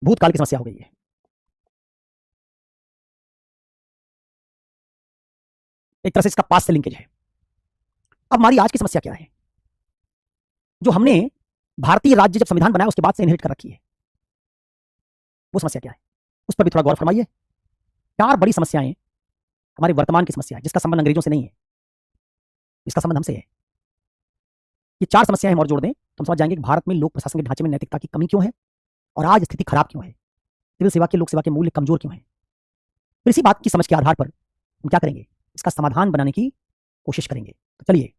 भूतकाल की समस्या हो गई है। एक तरह से इसका पास से लिंकेज है। अब हमारी आज की समस्या क्या है, जो हमने भारतीय राज्य जब संविधान बनाया उसके बाद से इनहेरिट कर रखी है, वो समस्या क्या है, उस पर भी थोड़ा गौर फरमाइए। 4 बड़ी समस्याएं हमारे वर्तमान की समस्या है, जिसका संबंध अंग्रेजों से नहीं है, इसका संबंध हमसे है। ये 4 समस्याएं हम और जोड़ दें तो हम समझ जाएंगे कि भारत में लोक प्रशासन के ढांचे में नैतिकता की कमी क्यों है और आज स्थिति खराब क्यों है, सिविल सेवा के लोक सेवा के मूल्य कमजोर क्यों है। फिर इसी बात की समझ के आधार पर हम क्या करेंगे, इसका समाधान बनाने की कोशिश करेंगे। तो चलिए,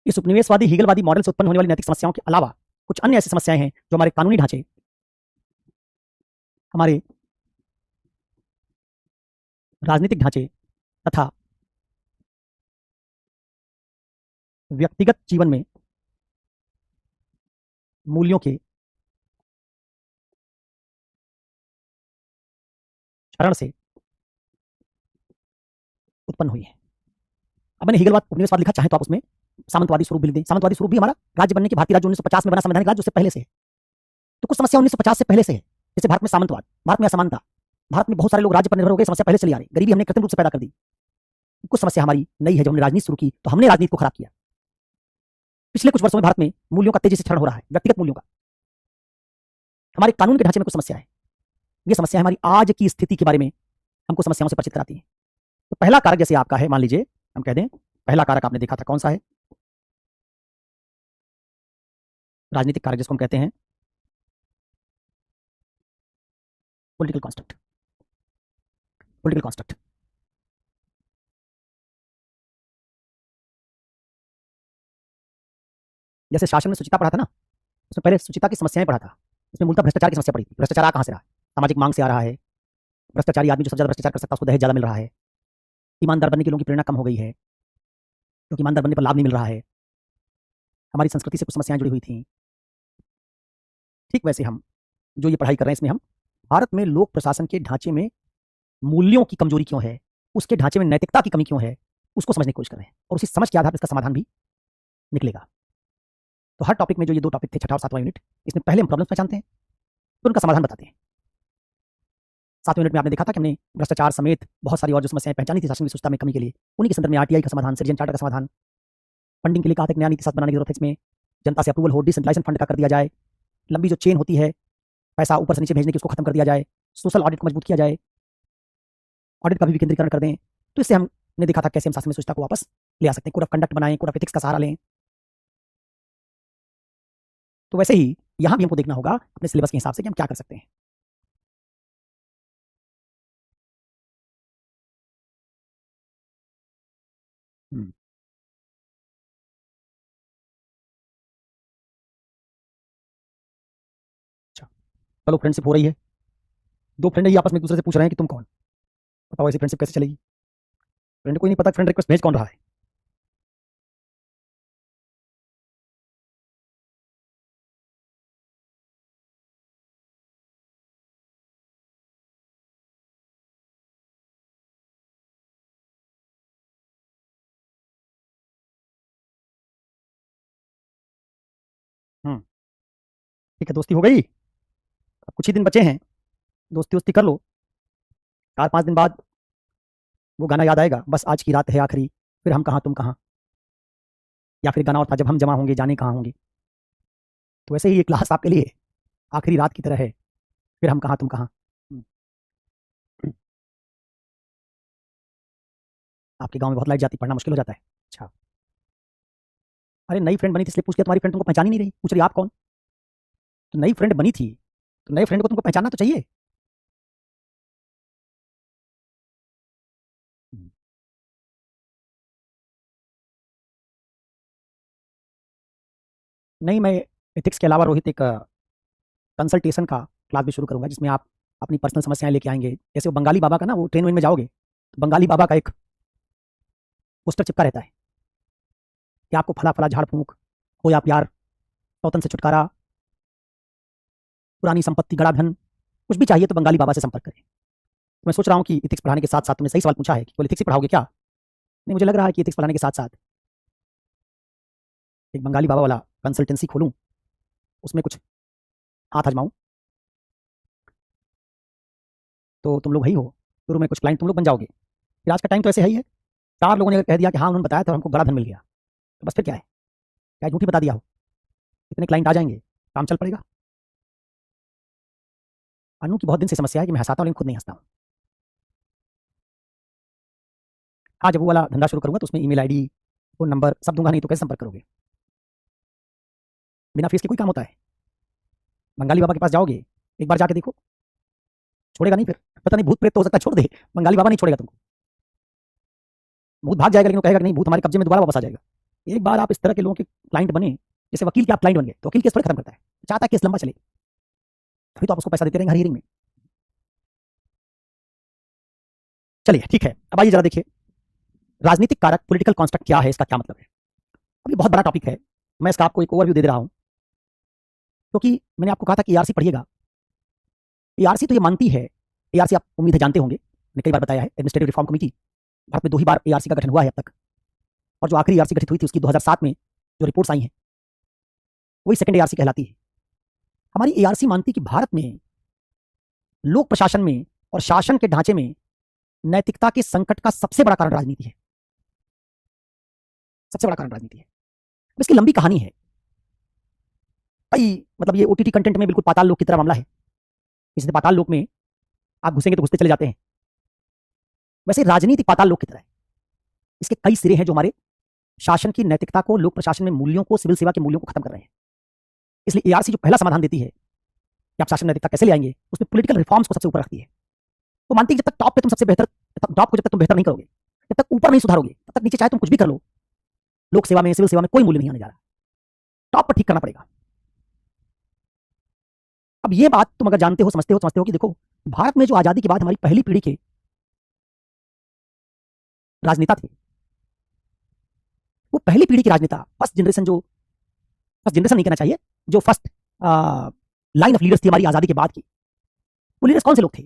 इस उपनिवेशवादी हीगलवादी मॉडल से उत्पन्न होने वाली नैतिक समस्याओं के अलावा कुछ अन्य ऐसी समस्याएं हैं जो हमारे कानूनी ढांचे, हमारे राजनीतिक ढांचे तथा व्यक्तिगत जीवन में मूल्यों के क्षरण से उत्पन्न हुई है। अब मैंने हीगलवाद उपनिवेशवाद लिखा, चाहे तो आप उसमें सामंतवादी स्वरूप भी लिख दें। सामंतवादी स्वरूप भी हमारा राज्य बनने के, भारतीय राज्य 1950 में बना संवैधानिक राज्य, उससे पहले से है। तो कुछ समस्या 1950 से पहले से है, जैसे भारत में सामंतवाद, भारत में असमानता, भारत में बहुत सारे लोग राज्य पर निर्भर हो गए, समस्या पहले चली आ रही, गरीबी हमने कृत्रिम रूप से पैदा कर दी। कुछ समस्या हमारी नई है, जब हमने राजनीति शुरू की तो हमने राजनीति को खराब किया। पिछले कुछ वर्षों में भारत में मूल्यों का तेजी से क्षरण हो रहा है, व्यक्तिगत मूल्यों का। हमारे कानून के ढांचे में कुछ समस्या है, ये समस्या हमारी आज की स्थिति के बारे में हमको समस्याओं से परिचित कराती है। तो पहला कारक जैसे आपका है, मान लीजिए हम कह दें पहला कारक आपने देखा था, कौन सा है, राजनीतिक कारक जिसको हम कहते हैं पॉलिटिकल कॉन्स्ट्रक्ट। पॉलिटिकल कॉन्स्ट्रक्ट जैसे शासन में शुचिता पढ़ा था ना, उसमें पहले शुचिता की समस्याएं पढ़ा था, इसमें मूलतः भ्रष्टाचार की समस्या पड़ी थी। भ्रष्टाचार आ कहां से रहा है, सामाजिक मांग से आ रहा है। भ्रष्टाचारी आदमी जो सबसे ज्यादा भ्रष्टाचार कर सकता है उसको दहेज ज्यादा मिल रहा है। ईमानदार बनने के लोगों की प्रेरणा कम हो गई है, क्योंकि ईमानदार बनने पर लाभ नहीं मिल रहा है। हमारी संस्कृति से कुछ समस्याएं जुड़ी हुई थी। ठीक वैसे हम जो ये पढ़ाई कर रहे हैं, इसमें हम भारत में लोक प्रशासन के ढांचे में मूल्यों की कमजोरी क्यों है, उसके ढांचे में नैतिकता की कमी क्यों है, उसको समझने की कोशिश कर रहे हैं, और उसी समझ के आधार पर इसका समाधान भी निकलेगा। तो हर टॉपिक में जो ये 2 टॉपिक थे, 6वां और 7वां यूनिट, इसमें पहले हम प्रॉब्लम्स पहचानते हैं, फिर उनका समाधान बताते हैं। 7वें यूनिट में आपने देखा था कि हमने भ्रष्टाचार समेत बहुत सारी और जो समस्याएं पहचानी थी शासन की सुस्ता में कमी के लिए, उन्हीं के संदर्भ में आरटीआई का समाधान, सिटीजन चार्टर का समाधान, फंडिंग के लिए कहा था, नया नीति शास्त्र बनाने की जरूरत है, इसमें जनता से अप्रूवल हो, डिसेंट्रलाइजेशन फंड का कर दिया जाए, लंबी जो चेन होती है पैसा ऊपर से नीचे भेजने की उसको खत्म कर दिया जाए, सोशल ऑडिट को मजबूत किया जाए, ऑडिट का भी विकेंद्रीकरण कर दें। तो इससे हमने देखा था कैसे हम शासन में सुस्ता को वापस ले आ सकते हैं, कोड ऑफ कंडक्ट बनाएं, कोड ऑफ एथिक्स का सहारा लें। तो वैसे ही यहां भी हमको देखना होगा अपने सिलेबस के हिसाब से कि हम क्या कर सकते हैं। अच्छा, चलो फ्रेंडशिप हो रही है, 2 फ्रेंड ही आपस में एक दूसरे से पूछ रहे हैं कि तुम कौन, बताओ ऐसी फ्रेंडशिप कैसे चलेगी। फ्रेंड को ही नहीं पता फ्रेंड रिक्वेस्ट भेज कौन रहा है। ठीक है, दोस्ती हो गई, अब कुछ ही दिन बचे हैं, दोस्ती वोस्ती कर लो, 4-5 दिन बाद वो गाना याद आएगा, बस आज की रात है आखिरी, फिर हम कहाँ तुम कहाँ, या फिर गाना और था जब हम जमा होंगे जाने कहाँ होंगे। तो वैसे ही ये क्लास आपके लिए आखिरी रात की तरह है, फिर हम कहाँ तुम कहाँ। आपके गांव में बहुत लाइट जाती, पढ़ना मुश्किल हो जाता है। अच्छा, अरे नई फ्रेंड बनी थी इसलिए पूछ लिया, तुम्हारी फ्रेंड तुमको पहचान ही नहीं रही, पूछ रही आप कौन। तो नई फ्रेंड बनी थी, तो नए फ्रेंड को तुमको पहचानना तो चाहिए। नहीं, मैं एथिक्स के अलावा रोहित एक कंसल्टेशन का क्लास भी शुरू करूंगा, जिसमें आप अपनी पर्सनल समस्याएं लेके आएंगे। जैसे वो बंगाली बाबा का ना, वो ट्रेन वेन में जाओगे तो बंगाली बाबा का एक पोस्टर चिपका रहता है कि आपको फला फला झाड़ फूंक हो या प्यार, सौतन से छुटकारा, पुरानी संपत्ति, गड़ा धन, कुछ भी चाहिए तो बंगाली बाबा से संपर्क करें। तो मैं सोच रहा हूँ कि इथिक्स पढ़ाने के साथ साथ, तुमने सही सवाल पूछा है कि केवल इथिक्स ही पढ़ाओगे क्या। नहीं, मुझे लग रहा है कि इथिक्स पढ़ाने के साथ साथ एक बंगाली बाबा वाला कंसल्टेंसी खोलूँ, उसमें कुछ हाथ आजमाऊँ, तो तुम लोग ही हो, शुरू में कुछ क्लाइंट तुम लोग बन जाओगे। फिर आज का टाइम तो ऐसे ही है, 4 लोगों ने अगर कह दिया कि हाँ उन्होंने बताया था हमको गड़ा धन मिल गया, तो बस फिर क्या है, क्या झूठी बता दिया हो, इतने क्लाइंट आ जाएंगे, काम चल पड़ेगा। अनु की बहुत दिन से समस्या है कि मैं हंसाता हूँ लेकिन खुद नहीं हंसता हूँ। हाँ, जब वो वाला धंधा शुरू करूंगा तो उसमें ईमेल आईडी, फोन नंबर सब दूंगा, नहीं तो कैसे संपर्क करोगे। बिना फीस के कोई काम होता है। बंगाली बाबा के पास जाओगे, एक बार जाके देखो, छोड़ेगा नहीं, फिर पता नहीं भूत प्रेत तो हो सकता है छोड़ दे, बंगाली बाबा नहीं छोड़ेगा तुमको। भूत भाग जाएगा लेकिन वो कहेगा कि नहीं, भूत हमारे कब्जे में दोबारा वापस आ जाएगा। एक बार आप इस तरह के लोगों के क्लाइंट बने, जैसे वकील के आप क्लाइंट बन गए, तो वकील केस थोड़ी खत्म करता है, चाहता है केस लंबा चले, तभी तो आप उसको पैसा देते रहेंगे हर हियरिंग में। चलिए ठीक है, अब आइए जरा देखिए राजनीतिक कारक, पॉलिटिकल कॉन्स्ट्रक्ट क्या है, इसका क्या मतलब है। अब ये बहुत बड़ा टॉपिक है, मैं इसका आपको एक ओवरव्यू दे रहा हूं, क्योंकि मैंने आपको कहा था कि एआरसी पढ़िएगा। एआरसी तो ये मानती है, एआरसी आप उम्मीद है जानते होंगे, मैंने कई बार बताया है, एडमिनिस्ट्रेटिव रिफॉर्म कमेटी, भारत में 2 ही बार एआरसी का गठन हुआ है अब तक, और जो आखिरी एआरसी गठित हुई थी उसकी 2007 में जो रिपोर्ट्स आई हैं, वही सेकंड एआरसी कहलाती है। हमारी एआरसी मानती है कि भारत में लोक प्रशासन में और शासन के ढांचे में नैतिकता के संकट का सबसे बड़ा कारण राजनीति है, सबसे बड़ा कारण राजनीति है। इसकी लंबी कहानी है, कई मतलब ये ओटीटी कंटेंट में बिल्कुल पाताल लोक की तरह मामला है, इसलिए पाताल लोक में आप घुसेंगे तो घुसते चले जाते हैं। वैसे राजनीति पाताल लोक की तरह है, इसके कई सिरे हैं जो हमारे शासन की नैतिकता को, लोक प्रशासन में मूल्यों को, सिविल सेवा के मूल्यों को खत्म कर रहे हैं। इसलिए एआरसी जो पहला समाधान देती है कि आप शासन नैतिकता कैसे ले आएंगे, उसमें पॉलिटिकल रिफॉर्म्स को सबसे ऊपर रखती है। तो मानती है जब तक टॉप पे तुम सबसे बेहतर, टॉप को जब तक तुम बेहतर नहीं करोगे, जब तक ऊपर नहीं सुधारोगे, तब तक नीचे चाहे तुम कुछ भी कर लो, लोक सेवा में, सिविल सेवा में कोई मूल्य नहीं आने जा रहा, टॉप पर ठीक करना पड़ेगा। अब ये बात तुम अगर जानते हो, समझते हो कि देखो भारत में जो आजादी के बाद हमारी पहली पीढ़ी के राजनेता थे, वो पहली पीढ़ी के राजनेता, फर्स्ट जनरेशन, जो फर्स्ट जनरेशन नहीं कहना चाहिए, जो फर्स्ट लाइन ऑफ लीडर्स थी हमारी आजादी के बाद की, वो लीडर्स कौन से लोग थे।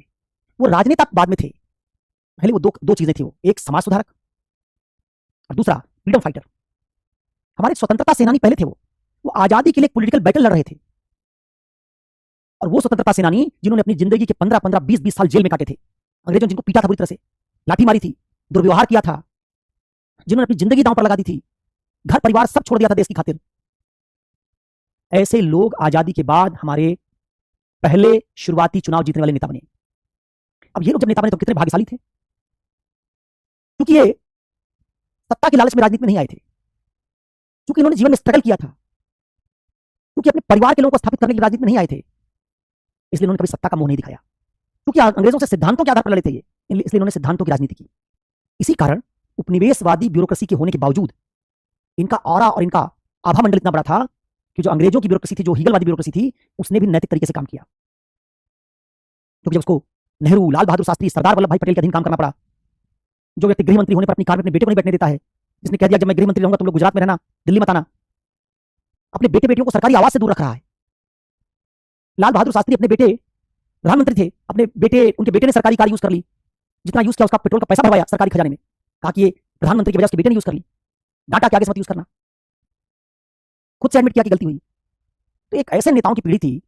वो राजनेता बाद में थे, पहले वो दो चीजें थी, वो एक समाज सुधारक और दूसरा फ्रीडम फाइटर। हमारे स्वतंत्रता सेनानी पहले थे, वो आजादी के लिए पॉलिटिकल बैटल लड़ रहे थे, और वो स्वतंत्रता सेनानी जिन्होंने अपनी जिंदगी के 15-15, 20-20 साल जेल में काटे थे, अंग्रेजों जिनको पीटा था बुरी तरह से, लाठी मारी थी, दुर्व्यवहार किया था, जिन्होंने अपनी जिंदगी दांव पर लगा दी थी, घर परिवार सब छोड़ दिया था देश की खातिर, ऐसे लोग आजादी के बाद हमारे पहले शुरुआती चुनाव जीतने वाले नेता बने। अब ये लोग जब नेता बने तो कितने भाग्यशाली थे, क्योंकि ये सत्ता के लालच में राजनीति में नहीं आए थे, क्योंकि इन्होंने जीवन में स्ट्रगल किया था, क्योंकि अपने परिवार के लोगों को स्थापित करने के लिए राजनीति में नहीं आए थे, इसलिए उन्होंने कभी सत्ता का मोह नहीं दिखाया, क्योंकि अंग्रेजों से सिद्धांतों के आधार पर लड़े थे ये, इसलिए इन्होंने सिद्धांतों की राजनीति की। इसी कारण उपनिवेशवादी ब्यूरोक्रेसी के होने के बावजूद इनका ऑरा और इनका आभा मंडल इतना बड़ा था कि जो अंग्रेजों की ब्यूरोक्रेसी थी, जो हीगलवादी ब्यूरोक्रेसी थी, उसने भी नैतिक तरीके से काम किया। क्योंकि जब उसको नेहरू, लाल बहादुर शास्त्री, सरदार वल्लभ भाई पटेल के अधीन काम करना पड़ा, जो व्यक्ति गृह मंत्री होने पर अपनी कार में अपने बेटे को नहीं बैठने देता है, जिसने कह दिया जब मैं गृह मंत्री रहूंगा तुम लोग गुजरात में रहना, दिल्ली मत आना, अपने बेटे बेटियों को सरकारी आवास से दूर रख रहा है। लाल बहादुर शास्त्री अपने बेटे प्रधानमंत्री थे, अपने बेटे, उनके बेटे ने सरकारी कार यूज कर ली, जितना यूज किया उसका पेट्रोल का पैसा भरवाया सरकारी खजाने में, कहा कि ये प्रधानमंत्री की वजह उसके बेटे ने यूज कर ली, डाटा के आगे से मत यूज करना, खुद से एडमिट किया कि गलती हुई। तो एक ऐसे नेताओं की पीढ़ी थी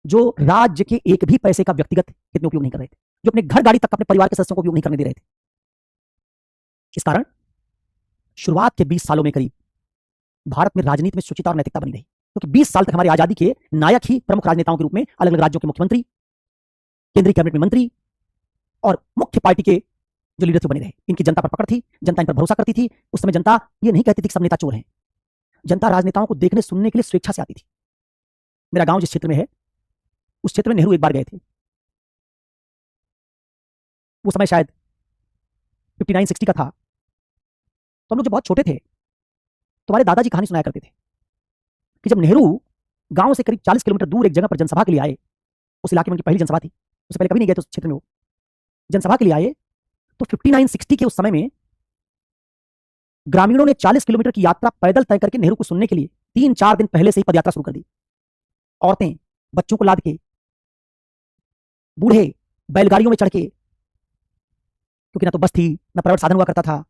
जो राज्य के एक भी पैसे का व्यक्तिगत हित में उपयोग नहीं कर रहे थे, जो अपने घर गाड़ी तक अपने परिवार के सदस्यों को उपयोग नहीं करने दे रहे थे। इस कारण शुरुआत के 20 सालों में करीब भारत में राजनीति में शुचिता और नैतिकता बनी रही, क्योंकि 20 साल तक हमारी आजादी के नायक ही प्रमुख राजनेताओं के रूप में अलग अलग राज्यों के मुख्यमंत्री, केंद्रीय कैबिनेट में मंत्री और मुख्य पार्टी के जो लीडर थे बने रहे। इनकी जनता पर पकड़ थी, जनता इन पर भरोसा करती थी। उस समय जनता ये नहीं कहती थी कि सब नेता चोर हैं। जनता राजनेताओं को देखने सुनने के लिए स्वेच्छा से आती थी। मेरा गांव जिस क्षेत्र में है, उस क्षेत्र में नेहरू एक बार गए थे। वो समय शायद 59-60 का था। तो हम लोग जब बहुत छोटे थे तो हमारे दादाजी कहानी सुनाया करते थे कि जब नेहरू गांव से करीब 40 किलोमीटर दूर एक जगह पर जनसभा के लिए आए, उस इलाके में उनकी पहली जनसभा थी, उससे पहले कभी नहीं गए थे उस क्षेत्र में। वो जनसभा के लिए आए तो 59-60 के उस समय में ग्रामीणों ने 40 किलोमीटर की यात्रा पैदल तय करके नेहरू को सुनने के लिए 3-4 दिन पहले से ही पदयात्रा शुरू कर दी। औरतें बच्चों को लाद के, बूढ़े बैलगाड़ियों में चढ़ के, क्योंकि ना तो बस थी ना प्राइवेट साधन हुआ करता था।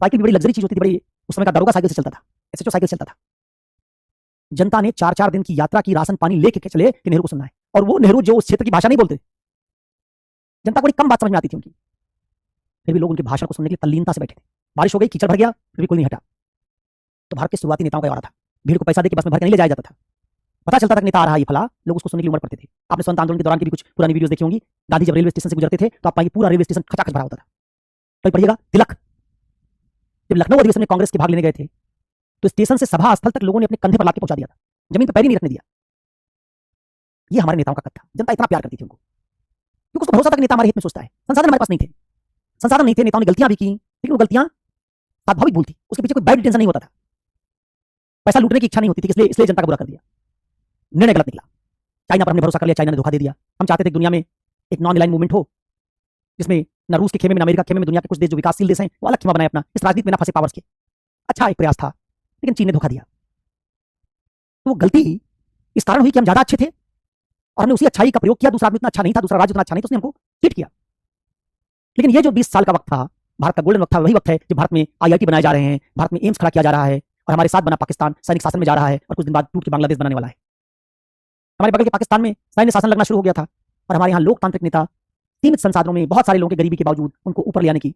साइकिल भी बड़ी लग्जरी चीज होती थी, बड़ी उस समय का दरोगा साइकिल से चलता था, एसएचओ साइकिल से चलता था। जनता ने 4-4 दिन की यात्रा की, राशन पानी लेके चले कि नेहरू को सुनना है। और वो नेहरू जो उस क्षेत्र की भाषा नहीं बोलते, जनता को बड़ी कम बात समझ में आती थी उनकी, फिर भी लोग उनके भाषण को सुनने के लिए तल्लीनता से बैठे थे। बारिश हो गई, कीचड़ भर गया, फिर भी कोई नहीं हटा। तो भारत के शुरुआती नेताओं का ये वारा था, भीड़ को पैसा देकर बस में भर के नहीं ले जाया जाता था। पता चलता था कि नेता आ रहा है ये फला, लोग उसको सुनने के लिए उमड़ पड़ते थे। आपने स्वतंत्र आंदोलन के दौरान की भी कुछ पुरानी वीडियोस देखी होंगी। गांधी जब रेलवे स्टेशन से गुजरते थे तो आप पाएंगे पूरा रेलवे स्टेशन खचाखच भरा होता था। कहीं पढ़िएगा, तिलक जब लखनऊ अधिवेशन में कांग्रेस के भाग लेने गए थे तो स्टेशन से सभा स्थल तक लोगों ने अपने कंधे पर लाके पहुंचा दिया था, जमीन पर पैर ही नहीं रखने दिया। ये हमारे नेताओं का कद था। जनता इतना प्यार करती थी उनको, क्योंकि उसको भरोसा था कि नेता हमारे हित में सोचता है। संसाधन हमारे पास नहीं थे, संसाधन नहीं थे, नेताओं ने गलतियां भी की, लेकिन वो गलतियां स्वाभाविक भूल थी, उसके पीछे कोई बैड इंटेंशन नहीं होता था। पैसा लूटने की इच्छा नहीं होती थी, इसलिए जनता का बुरा कर दिया। निर्णय गलत निकला। चाइना पर हमने भरोसा कर लिया, चाइना ने धोखा दे दिया। हम चाहते थे दुनिया में एक नॉन अलाइन मूवमेंट हो, जिसमें न रूस के खेमे में न अमेरिका के खेमे में, दुनिया के कुछ देश जो विकासशील देश हैं वो अलग खेमा बनाए अपना, इस राजनीति में ना फंसे पावर्स के। अच्छा एक प्रयास था, लेकिन चीन ने धोखा दिया। तो वो गलती इस कारण हुई कि हम ज्यादा अच्छे थे और हमने उसी अच्छाई का प्रयोग किया। दूसरा आदमी उतना अच्छा नहीं था, दूसरा राज्य उतना अच्छा नहीं था, उसने हमको चीट किया। लेकिन ये जो 20 साल का वक्त था, भारत का गोल्डन वक्त था, वही वक्त है जब भारत में आईआईटी बनाए जा रहे हैं, भारत में एम्स खड़ा किया जा रहा है, और हमारे साथ बना पाकिस्तान सैनिक शासन में जा रहा है, और कुछ दिन बाद टूट के बांग्लादेश बनाने वाला है। हमारे बगल के पाकिस्तान में सैन्य शासन लगना शुरू हो गया था, और हमारे यहाँ लोकतांत्रिक नेता सीमित संसाधनों में बहुत सारे लोगों की गरीबी के बावजूद उनको ऊपर ले आने की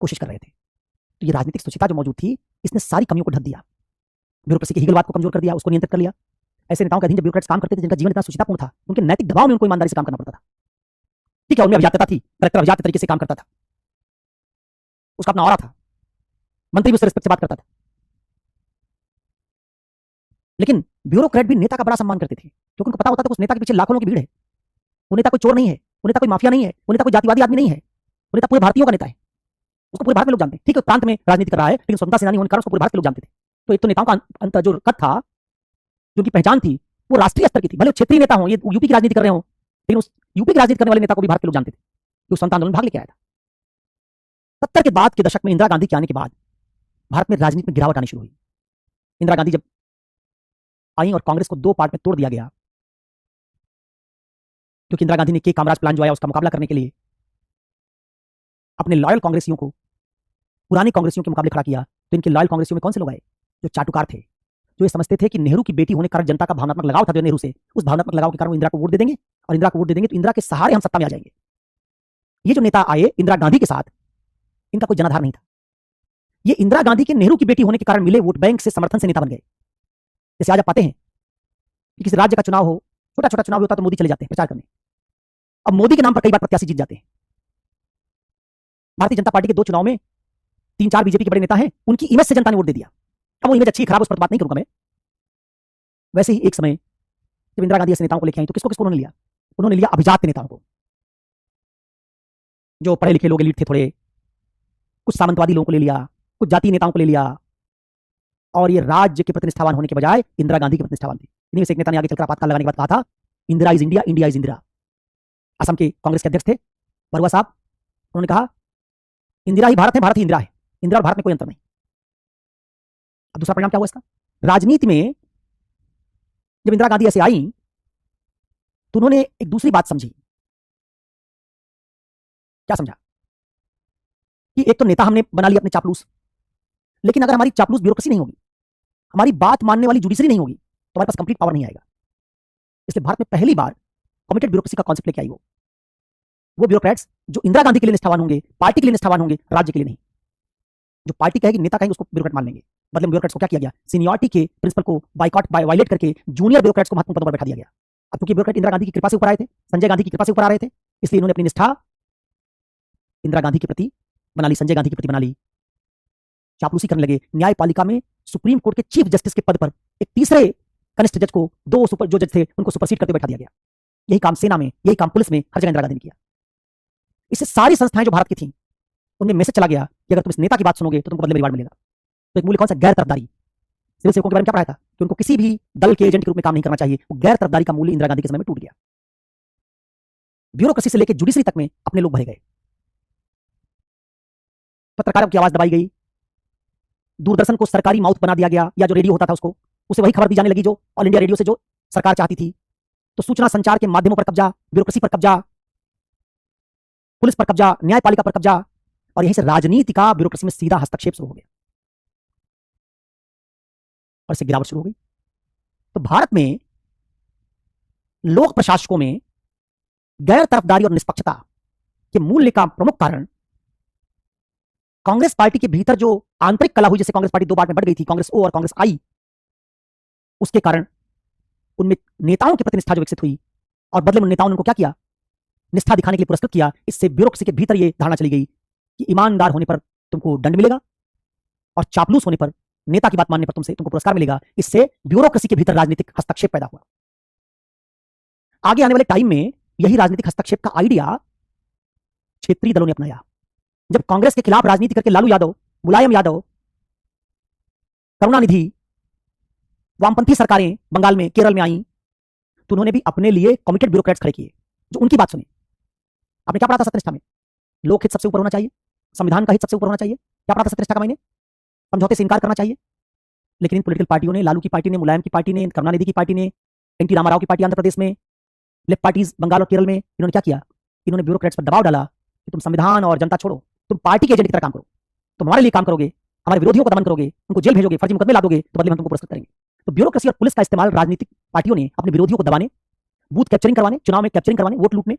कोशिश कर रहे थे। तो ये राजनीतिक सुचिता जो मौजूद थी, इसने सारी कमियों को ढक दिया, ब्यूरोक्रेसी की हीगलवाद को कमजोर कर दिया, उसको नियंत्रित कर लिया। ऐसे नेताओं के अधीन जब ब्यूरोक्रेट्स काम करते थे, जिनका जीवन इतना सुचितापूर्ण था, उनके नैतिक दबाव में उनको ईमानदारी से काम करना पड़ता था। ठीक है, उनमें अभिजात्यता थी, कलेक्टर अभिजात तरीके से काम करता था, उसका अपना ऑरा था, मंत्री भी उससे रिस्पेक्ट से बात करता था। लेकिन ब्यूरोक्रेट भी नेता का बड़ा सम्मान करते थे, क्योंकि उनको पता होता था उस नेता के पीछे लाखों लोगों की भीड़ है। वो नेता कोई चोर नहीं है, वो नेता कोई माफिया नहीं है, वो नेता कोई जातिवादी आदमी नहीं है, वो नेता पूरे भारतीयों का नेता है। उसको पूरे भारत में लोग जानते हैं। ठीक है, प्रांत में राजनीति कर रहा है, लेकिन स्वतंत्रता सेनानी होने के कारण उसको पूरे भारत के लोग जानते थे। तो एक तो नेताओं का अंतर जो कद था, जो उनकी पहचान थी, वो राष्ट्रीय स्तर की थी। भले क्षेत्रीय नेता हो, ये यूपी की राजनीति कर रहे हो, लेकिन उस यूपी की राजनीति करने वाले नेता को भी भारत के लोग जानते थे, कि स्वतंत्रता आंदोलन में भाग लेके आया था। 70 के बाद के दशक में इंदिरा गांधी के आने के बाद भारत में राजनीति में गिरावट आनी शुरू हुई। इंदिरा गांधी जब आई और कांग्रेस को 2 पार्ट में तोड़ दिया गया, क्योंकि इंदिरा गांधी ने के कामराज प्लान जो आया उसका मुकाबला करने के लिए अपने लॉयल कांग्रेसियों को पुराने कांग्रेसियों के मुकाबले खड़ा किया। तो इनके लॉयल कांग्रेसियों में कौन से लोग आए? जो चाटुकार थे, जो ये समझते थे कि नेहरू की बेटी होने के कारण जनता का भावनात्मक लगाव था जो नेहरू से, उस भावनात्मक लगाव के कारण वो इंदिरा को वोट दे देंगे, और इंदिरा को वोट दे देंगे तो इंदिरा के सहारे हम सत्ता में आ जाएंगे। ये जो नेता आए इंदिरा गांधी के साथ, इनका कोई जनाधार नहीं था। ये इंदिरा गांधी के नेहरू की बेटी होने के कारण मिले वोट बैंक से, समर्थन से नेता बन गए। जैसे आज आप पाते हैं कि किसी राज्य का चुनाव हो, छोटा छोटा चुनाव होता तो मोदी चले जाते हैं प्रचार करने। अब मोदी के नाम पर कई बार प्रत्याशी जीत जाते हैं। भारतीय जनता पार्टी के 2 चुनाव में 3-4 बीजेपी के बड़े नेता हैं, उनकी इमेज से जनता ने वोट दे दिया। अब वो इमेज अच्छी खराब उस पर बात नहीं करूंगा मैं। वैसे ही एक समय जब इंदिरा गांधी ऐसे नेताओं को लेके आई तो किसको किसको उन्होंने लिया? उन्होंने लिया अभिजात नेताओं को, जो पढ़े लिखे लोग एलीट थे थोड़े, कुछ सामंतवादी लोगों को ले लिया, कुछ जातीय नेताओं को ले लिया, और ये राज्य के प्रतिनिष्ठावान होने के बजाय इंदिरा गांधी के प्रतिनिष्ठावान थे। इन्हीं से एक नेता ने आगे चलकर आपातकाल लगाने के बाद कहा था, Indira is India, India is Indira. Assam के कांग्रेस के अध्यक्ष थे बरुआ साहब, उन्होंने कहा इंदिरा ही भारत है, भारत ही इंदिरा है, इंदिरा और भारत में कोई अंतर नहीं। अब दूसरा परिणाम क्या हुआ इसका? राजनीति में जब इंदिरा गांधी ऐसे आई तो उन्होंने एक दूसरी बात समझी। क्या समझा? कि एक तो नेता हमने बना लिया अपने चापलूस, लेकिन अगर हमारी चापलूस ब्यूरोक्रेसी नहीं होगी, हमारी बात मानने वाली जुडिशरी नहीं होगी, तो हमारे पास कंप्लीट पावर नहीं आएगा। इसलिए भारत में पहली बार कमिटेड ब्यूरोक्रेसी का कॉन्सेप्ट लेके आई वो ब्यूरोक्रेट्स जो इंदिरा गांधी के लिए निष्ठावान होंगे, पार्टी के लिए निष्ठावान होंगे, राज्य के लिए नहीं। जो पार्टी कहेगी, नेता कहेंगे, उसको ब्यूरोक्रेट मान लेंगे। बदले में ब्यूरोक्रेट्स को क्या किया गया, सीनियरिटी के प्रिंसिपल को बाइकॉट वायलेट करके जूनियर ब्यूरोक्रेट्स को महत्वपूर्ण पदों पर बैठा दिया गया। अब क्योंकि ब्यूरोक्रेट इंदिरा गांधी की कृपा से ऊपर आए थे, संजय गांधी की कृपा से ऊपर आ रहे थे, इसलिए इन्होंने अपनी निष्ठा इंदिरा गांधी के प्रति बना ली, संजय गांधी के प्रति बना ली। चापलूसी करने लगे। न्यायपालिका में सुप्रीम कोर्ट के चीफ जस्टिस के पद पर एक तीसरे कनिष्ठ जज को, दो सुपर जो जज थे उनको सुपरसीड करके बैठा दिया गया। यही काम सेना में, यही काम पुलिस में, हर जगह इंदिरा गांधी ने किया। इससे सारी संस्थाएं जो भारत की थी उनमें मैसेज चला गया कि अगर तुम इस नेता की बात सुनोगे तो तुमको बदले में रिवार्ड मिलेगा। तो एक मूल्य कौन सा, गैर तरफदारी। सिविल सेवकों के बारे में क्या पढ़ाया था कि उनको किसी भी दल के एजेंट के रूप में काम नहीं करना चाहिए। वो गैर तरफदारी का मूल्य इंदिरा गांधी के समय में टूट गया। ब्यूरोक्रेसी से लेकर जुडिशरी तक में अपने लोग भरे गए। पत्रकारों की आवाज दबाई गई। दूरदर्शन को सरकारी माउथ बना दिया गया, या जो रेडियो होता था उसको, उसे वही खबर दी जाने लगी जो ऑल इंडिया रेडियो से जो सरकार चाहती थी। तो सूचना संचार के माध्यमों पर कब्जा, ब्यूरोक्रेसी पर कब्जा, पुलिस पर कब्जा, न्यायपालिका पर कब्जा, और यहीं से राजनीति का ब्यूरोक्रेसी में सीधा हस्तक्षेप शुरू हो गया और इससे गिरावट शुरू हो गई। तो भारत में लोक प्रशासकों में गैर तरफदारी और निष्पक्षता के मूल्य का प्रमुख कारण कांग्रेस पार्टी के भीतर जो आंतरिक कला हुई, जैसे कांग्रेस पार्टी दो बार में बढ़ गई थी, कांग्रेस ओ और कांग्रेस आई, उसके कारण उनमें नेताओं के प्रति निष्ठा जो विकसित हुई और बदले में नेताओं ने उनको क्या किया, निष्ठा दिखाने के लिए पुरस्कृत किया। इससे ब्यूरोक्रेसी के भीतर यह धारणा चली गई कि ईमानदार होने पर तुमको दंड मिलेगा और चापलूस होने पर, नेता की बात मानने पर तुमको पुरस्कार मिलेगा। इससे ब्यूरोक्रेसी के भीतर राजनीतिक हस्तक्षेप पैदा हुआ। आगे आने वाले टाइम में यही राजनीतिक हस्तक्षेप का आइडिया क्षेत्रीय दलों ने अपनाया। जब कांग्रेस के खिलाफ राजनीति करके लालू यादव, मुलायम यादव, करुणानिधि, वामपंथी सरकारें बंगाल में, केरल में आई, तो उन्होंने भी अपने लिए कमिटेड ब्यूरोक्रेट्स खड़े किए जो उनकी बात सुने। आपने क्या पढ़ा था सत्यनिष्ठा में? लोकहित सबसे ऊपर होना चाहिए, संविधान का हित सबसे ऊपर होना चाहिए। क्या पढ़ा था सत्यनिष्ठा का मायने? समझौते से इनकार करना चाहिए। लेकिन इन पॉलिटिकल पार्टियों ने, लालू की पार्टी ने, मुलायम की पार्टी ने, करुणानिधि की पार्टी ने, एनटी रामाराव की पार्टी आंध्र प्रदेश में, लेफ्ट पार्टीज बंगाल और केरल में, इन्होंने क्या किया, इन्होंने ब्यूरोक्रेट्स पर दबाव डाला कि तुम संविधान और जनता छोड़ो, तुम पार्टी के एजेंट की तरह काम करो, तुम हमारे लिए काम करोगे, हमारे विरोधियों को दमन करोगे, उनको जेल भेजोगे, फर्जी मुकदमे ला दोगे, तो बदले में हम तुमको पुरस्कृत करेंगे। तो ब्यूरोक्रेसी और पुलिस का इस्तेमाल राजनीतिक पार्टियों ने अपने विरोधियों को दबाने, बूथ कैप्चरिंग करवाने, चुनाव में कैप्चरिंग करवाने, वोट लूटने,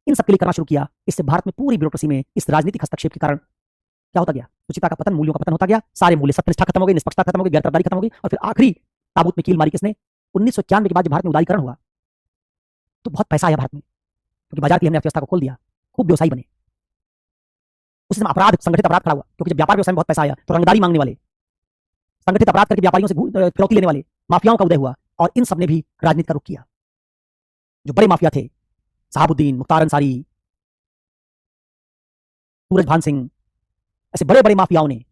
इन सब के लिए करना शुरू किया। इससे भारत में पूरी ब्यूरोक्रेसी में इस राजनीतिक हस्तक्षेप के कारण क्या होता गया, शुचिता का पतन, मूल्यों का पतन होता गया। सारे मूल्य, सत्यनिष्ठा खत्म हो गई, निष्पक्षता खत्म हो गई, गैरतरफदारी खत्म हो गई, और फिर आखिरी ताबूत में कील मारी किसने? 1991 के बाद जब भारत में उदारीकरण हुआ तो बहुत पैसा आया भारत में, क्योंकि बाजार की हमने अर्थव्यवस्था को खोल दिया, खूब व्यवसायी बने। उसी समय अपराध, संगठित अपराध खड़ा हुआ, क्योंकि जब व्यापार व्यवसाय में बहुत पैसा आया तो रंगदारी मांगने वाले, संगठित अपराध करके व्यापारियों से फिरौती लेने वाले माफियाओं का उदय हुआ, और इन सब ने भी राजनीति का रुख किया। जो बड़े माफिया थे, शहाबुद्दीन, मुख्तार अंसारी, सूरज भान सिंह, ऐसे बड़े बड़े माफियाओं ने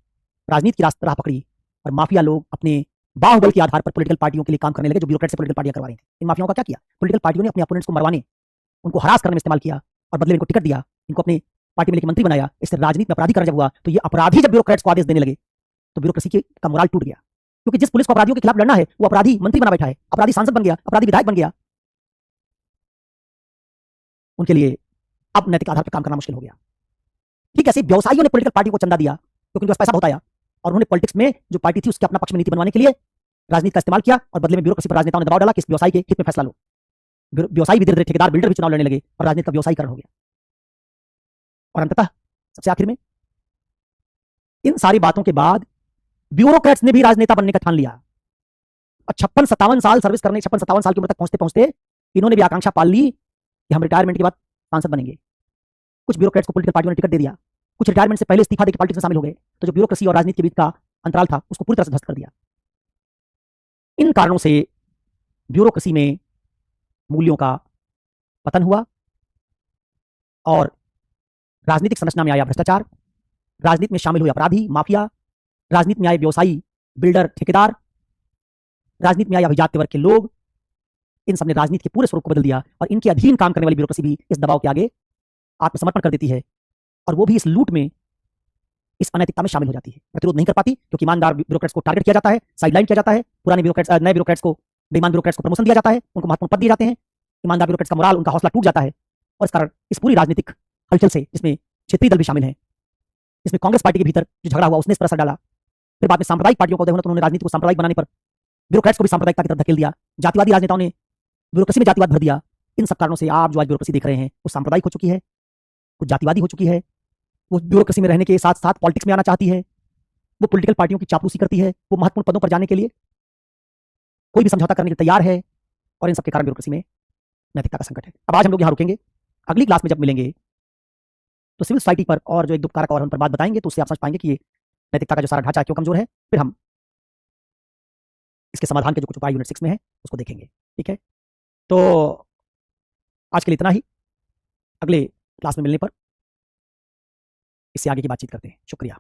राजनीति की राह पकड़ी, और माफिया लोग अपने बाहुबल के आधार पर पॉलिटिकल पार्टियों के लिए काम करने लगे, जो ब्यूरोक्रेट से पॉलिटिकल पार्टियां करवा रही थी। इन माफियाओं का क्या किया, पॉलिटिकल पार्टियों ने अपने अपोनेंट्स को मरवाने, उनको हरास करने में इस्तेमाल किया, और बदले में इनको टिकट दिया, इनको अपने पार्टी में लेकर मंत्री बनाया। इससे राजनीति में अपराधीकरण जब हुआ तो ये अपराधी जब ब्यूरोक्रेट्स को आदेश देने लगे तो ब्यूरोक्रेसी का मोराल टूट गया, क्योंकि जिस पुलिस को अपराधियों के खिलाफ लड़ना है वो अपराधी मंत्री बना बैठा है, अपराधी सांसद बन गया, अपराधी विधायक बन गया। उनके लिए अब नैतिक आधार पर काम करना मुश्किल हो गया। ठीक ऐसे व्यवसायियों ने पॉलिटिकल पार्टी को चंदा दिया, क्योंकि उनके पास पैसा बहुत आया, और उन्होंने पॉलिटिक्स में जो पार्टी थी उसके अपना पक्ष में नीति बनवाने के लिए राजनीति का इस्तेमाल किया, और बदले में ब्यूरोक्रेसी पर राजनेताओं ने दबाव डाला कि इस व्यवसायी के हित में फैसला लो। व्यवसायी भी धीरे धीरे, ठेकेदार, बिल्डर भी चुनाव लड़ने लगे, और राजनीति का व्यवसायीकरण हो गया। और अंततः सबसे आखिर में इन सारी बातों के बाद ब्यूरोक्रेट्स ने भी राजनेता बनने का ठान लिया, और 56-57 साल सर्विस करने, 56-57 साल की उम्र तक पहुंचते पहुंचते इन्होंने भी आकांक्षा पाल ली कि हम रिटायरमेंट के बाद सांसद बनेंगे। कुछ ब्यूरोक्रेट्स को पॉलिटिकल पार्टियों ने टिकट दे दिया, कुछ रिटायरमेंट से पहले इस्तीफा देकर पॉलिटिक्स में शामिल हो गए, तो जो ब्यूरोक्रेसी और राजनीति के बीच का अंतराल था उसको पूरी तरह से ध्वस्त कर दिया। इन कारणों से ब्यूरोक्रेसी में मूल्यों का पतन हुआ, और राजनीतिक संरचना में आया भ्रष्टाचार, राजनीति में शामिल हुए अपराधी, माफिया, राजनीति में आए व्यवसायी, बिल्डर, ठेकेदार, राजनीति में आए अभिजात्य वर्ग के लोग। इन सब ने राजनीति के पूरे स्वरूप को बदल दिया, और इनके अधीन काम करने वाली ब्यूरोक्रेसी भी इस दबाव के आगे आत्मसमर्पण कर देती है, और वो भी इस लूट में, इस अनैतिकता में शामिल हो जाती है। प्रतिरोध नहीं कर पाती, क्योंकि ईमानदार ब्यूरोक्रेट्स को टारगेट किया जाता है, साइडलाइन किया जाता है, पुराने ब्यूरोक्रेट्स, नए ब्यूरोक्रेट्स को, बेईमान ब्यूरोक्रेट्स को प्रमोशन दिया जाता है, उनको महत्वपूर्ण पद दिए जाते हैं। ईमानदार ब्यूरोक्रेट्स का मोराल, उनका हौसला टूट जाता है, और इस कारण इस पूरी राजनीतिक हलचल से, जिसमें क्षेत्रीय दल भी शामिल हैं, इसमें कांग्रेस पार्टी के भीतर जो झगड़ा हुआ उसने इस पर असर डाला। फिर बाद में सांप्रदायिक पार्टियों को उदय होना, तो उन्होंने राजनीति को सांप्रदायिक बनाने पर ब्यूरोक्रेट्स को भी सांप्रदायिकता की तरफ धकेल दिया। जातिवादी राजनेताओं ने ब्यूरोक्रेसी में जातिवाद भर दिया। इन सब कारणों से आप जो आज ब्यूरोक्रेसी देख रहे हैं वो सांप्रदायिक हो चुकी है, वो जातिवादी हो चुकी है, वो ब्यूरोक्रेसी में रहने के साथ साथ पॉलिटिक्स में आना चाहती है, वो पॉलिटिकल पार्टियों की चापलूसी करती है, वो महत्वपूर्ण पदों पर जाने के लिए कोई भी समझौता करने के लिए तैयार है, और इन सबके कारण ब्यूरोक्रेसी में नैतिकता का संकट है। अब आज हम लोग यहाँ रुकेंगे, अगली क्लास में जब मिलेंगे तो सिविल सोसाइटी पर और जो एक दो कारक और हम पर बात बताएंगे, तो उससे आप समझ पाएंगे कि ये नैतिकता का जो सारा ढांचा क्यों कमजोर है। फिर हम इसके समाधान के जो कुछ उपाय यूनिट 6 में है उसको देखेंगे। ठीक है, तो आज के लिए इतना ही। अगले क्लास में मिलने पर इससे आगे की बातचीत करते हैं। शुक्रिया।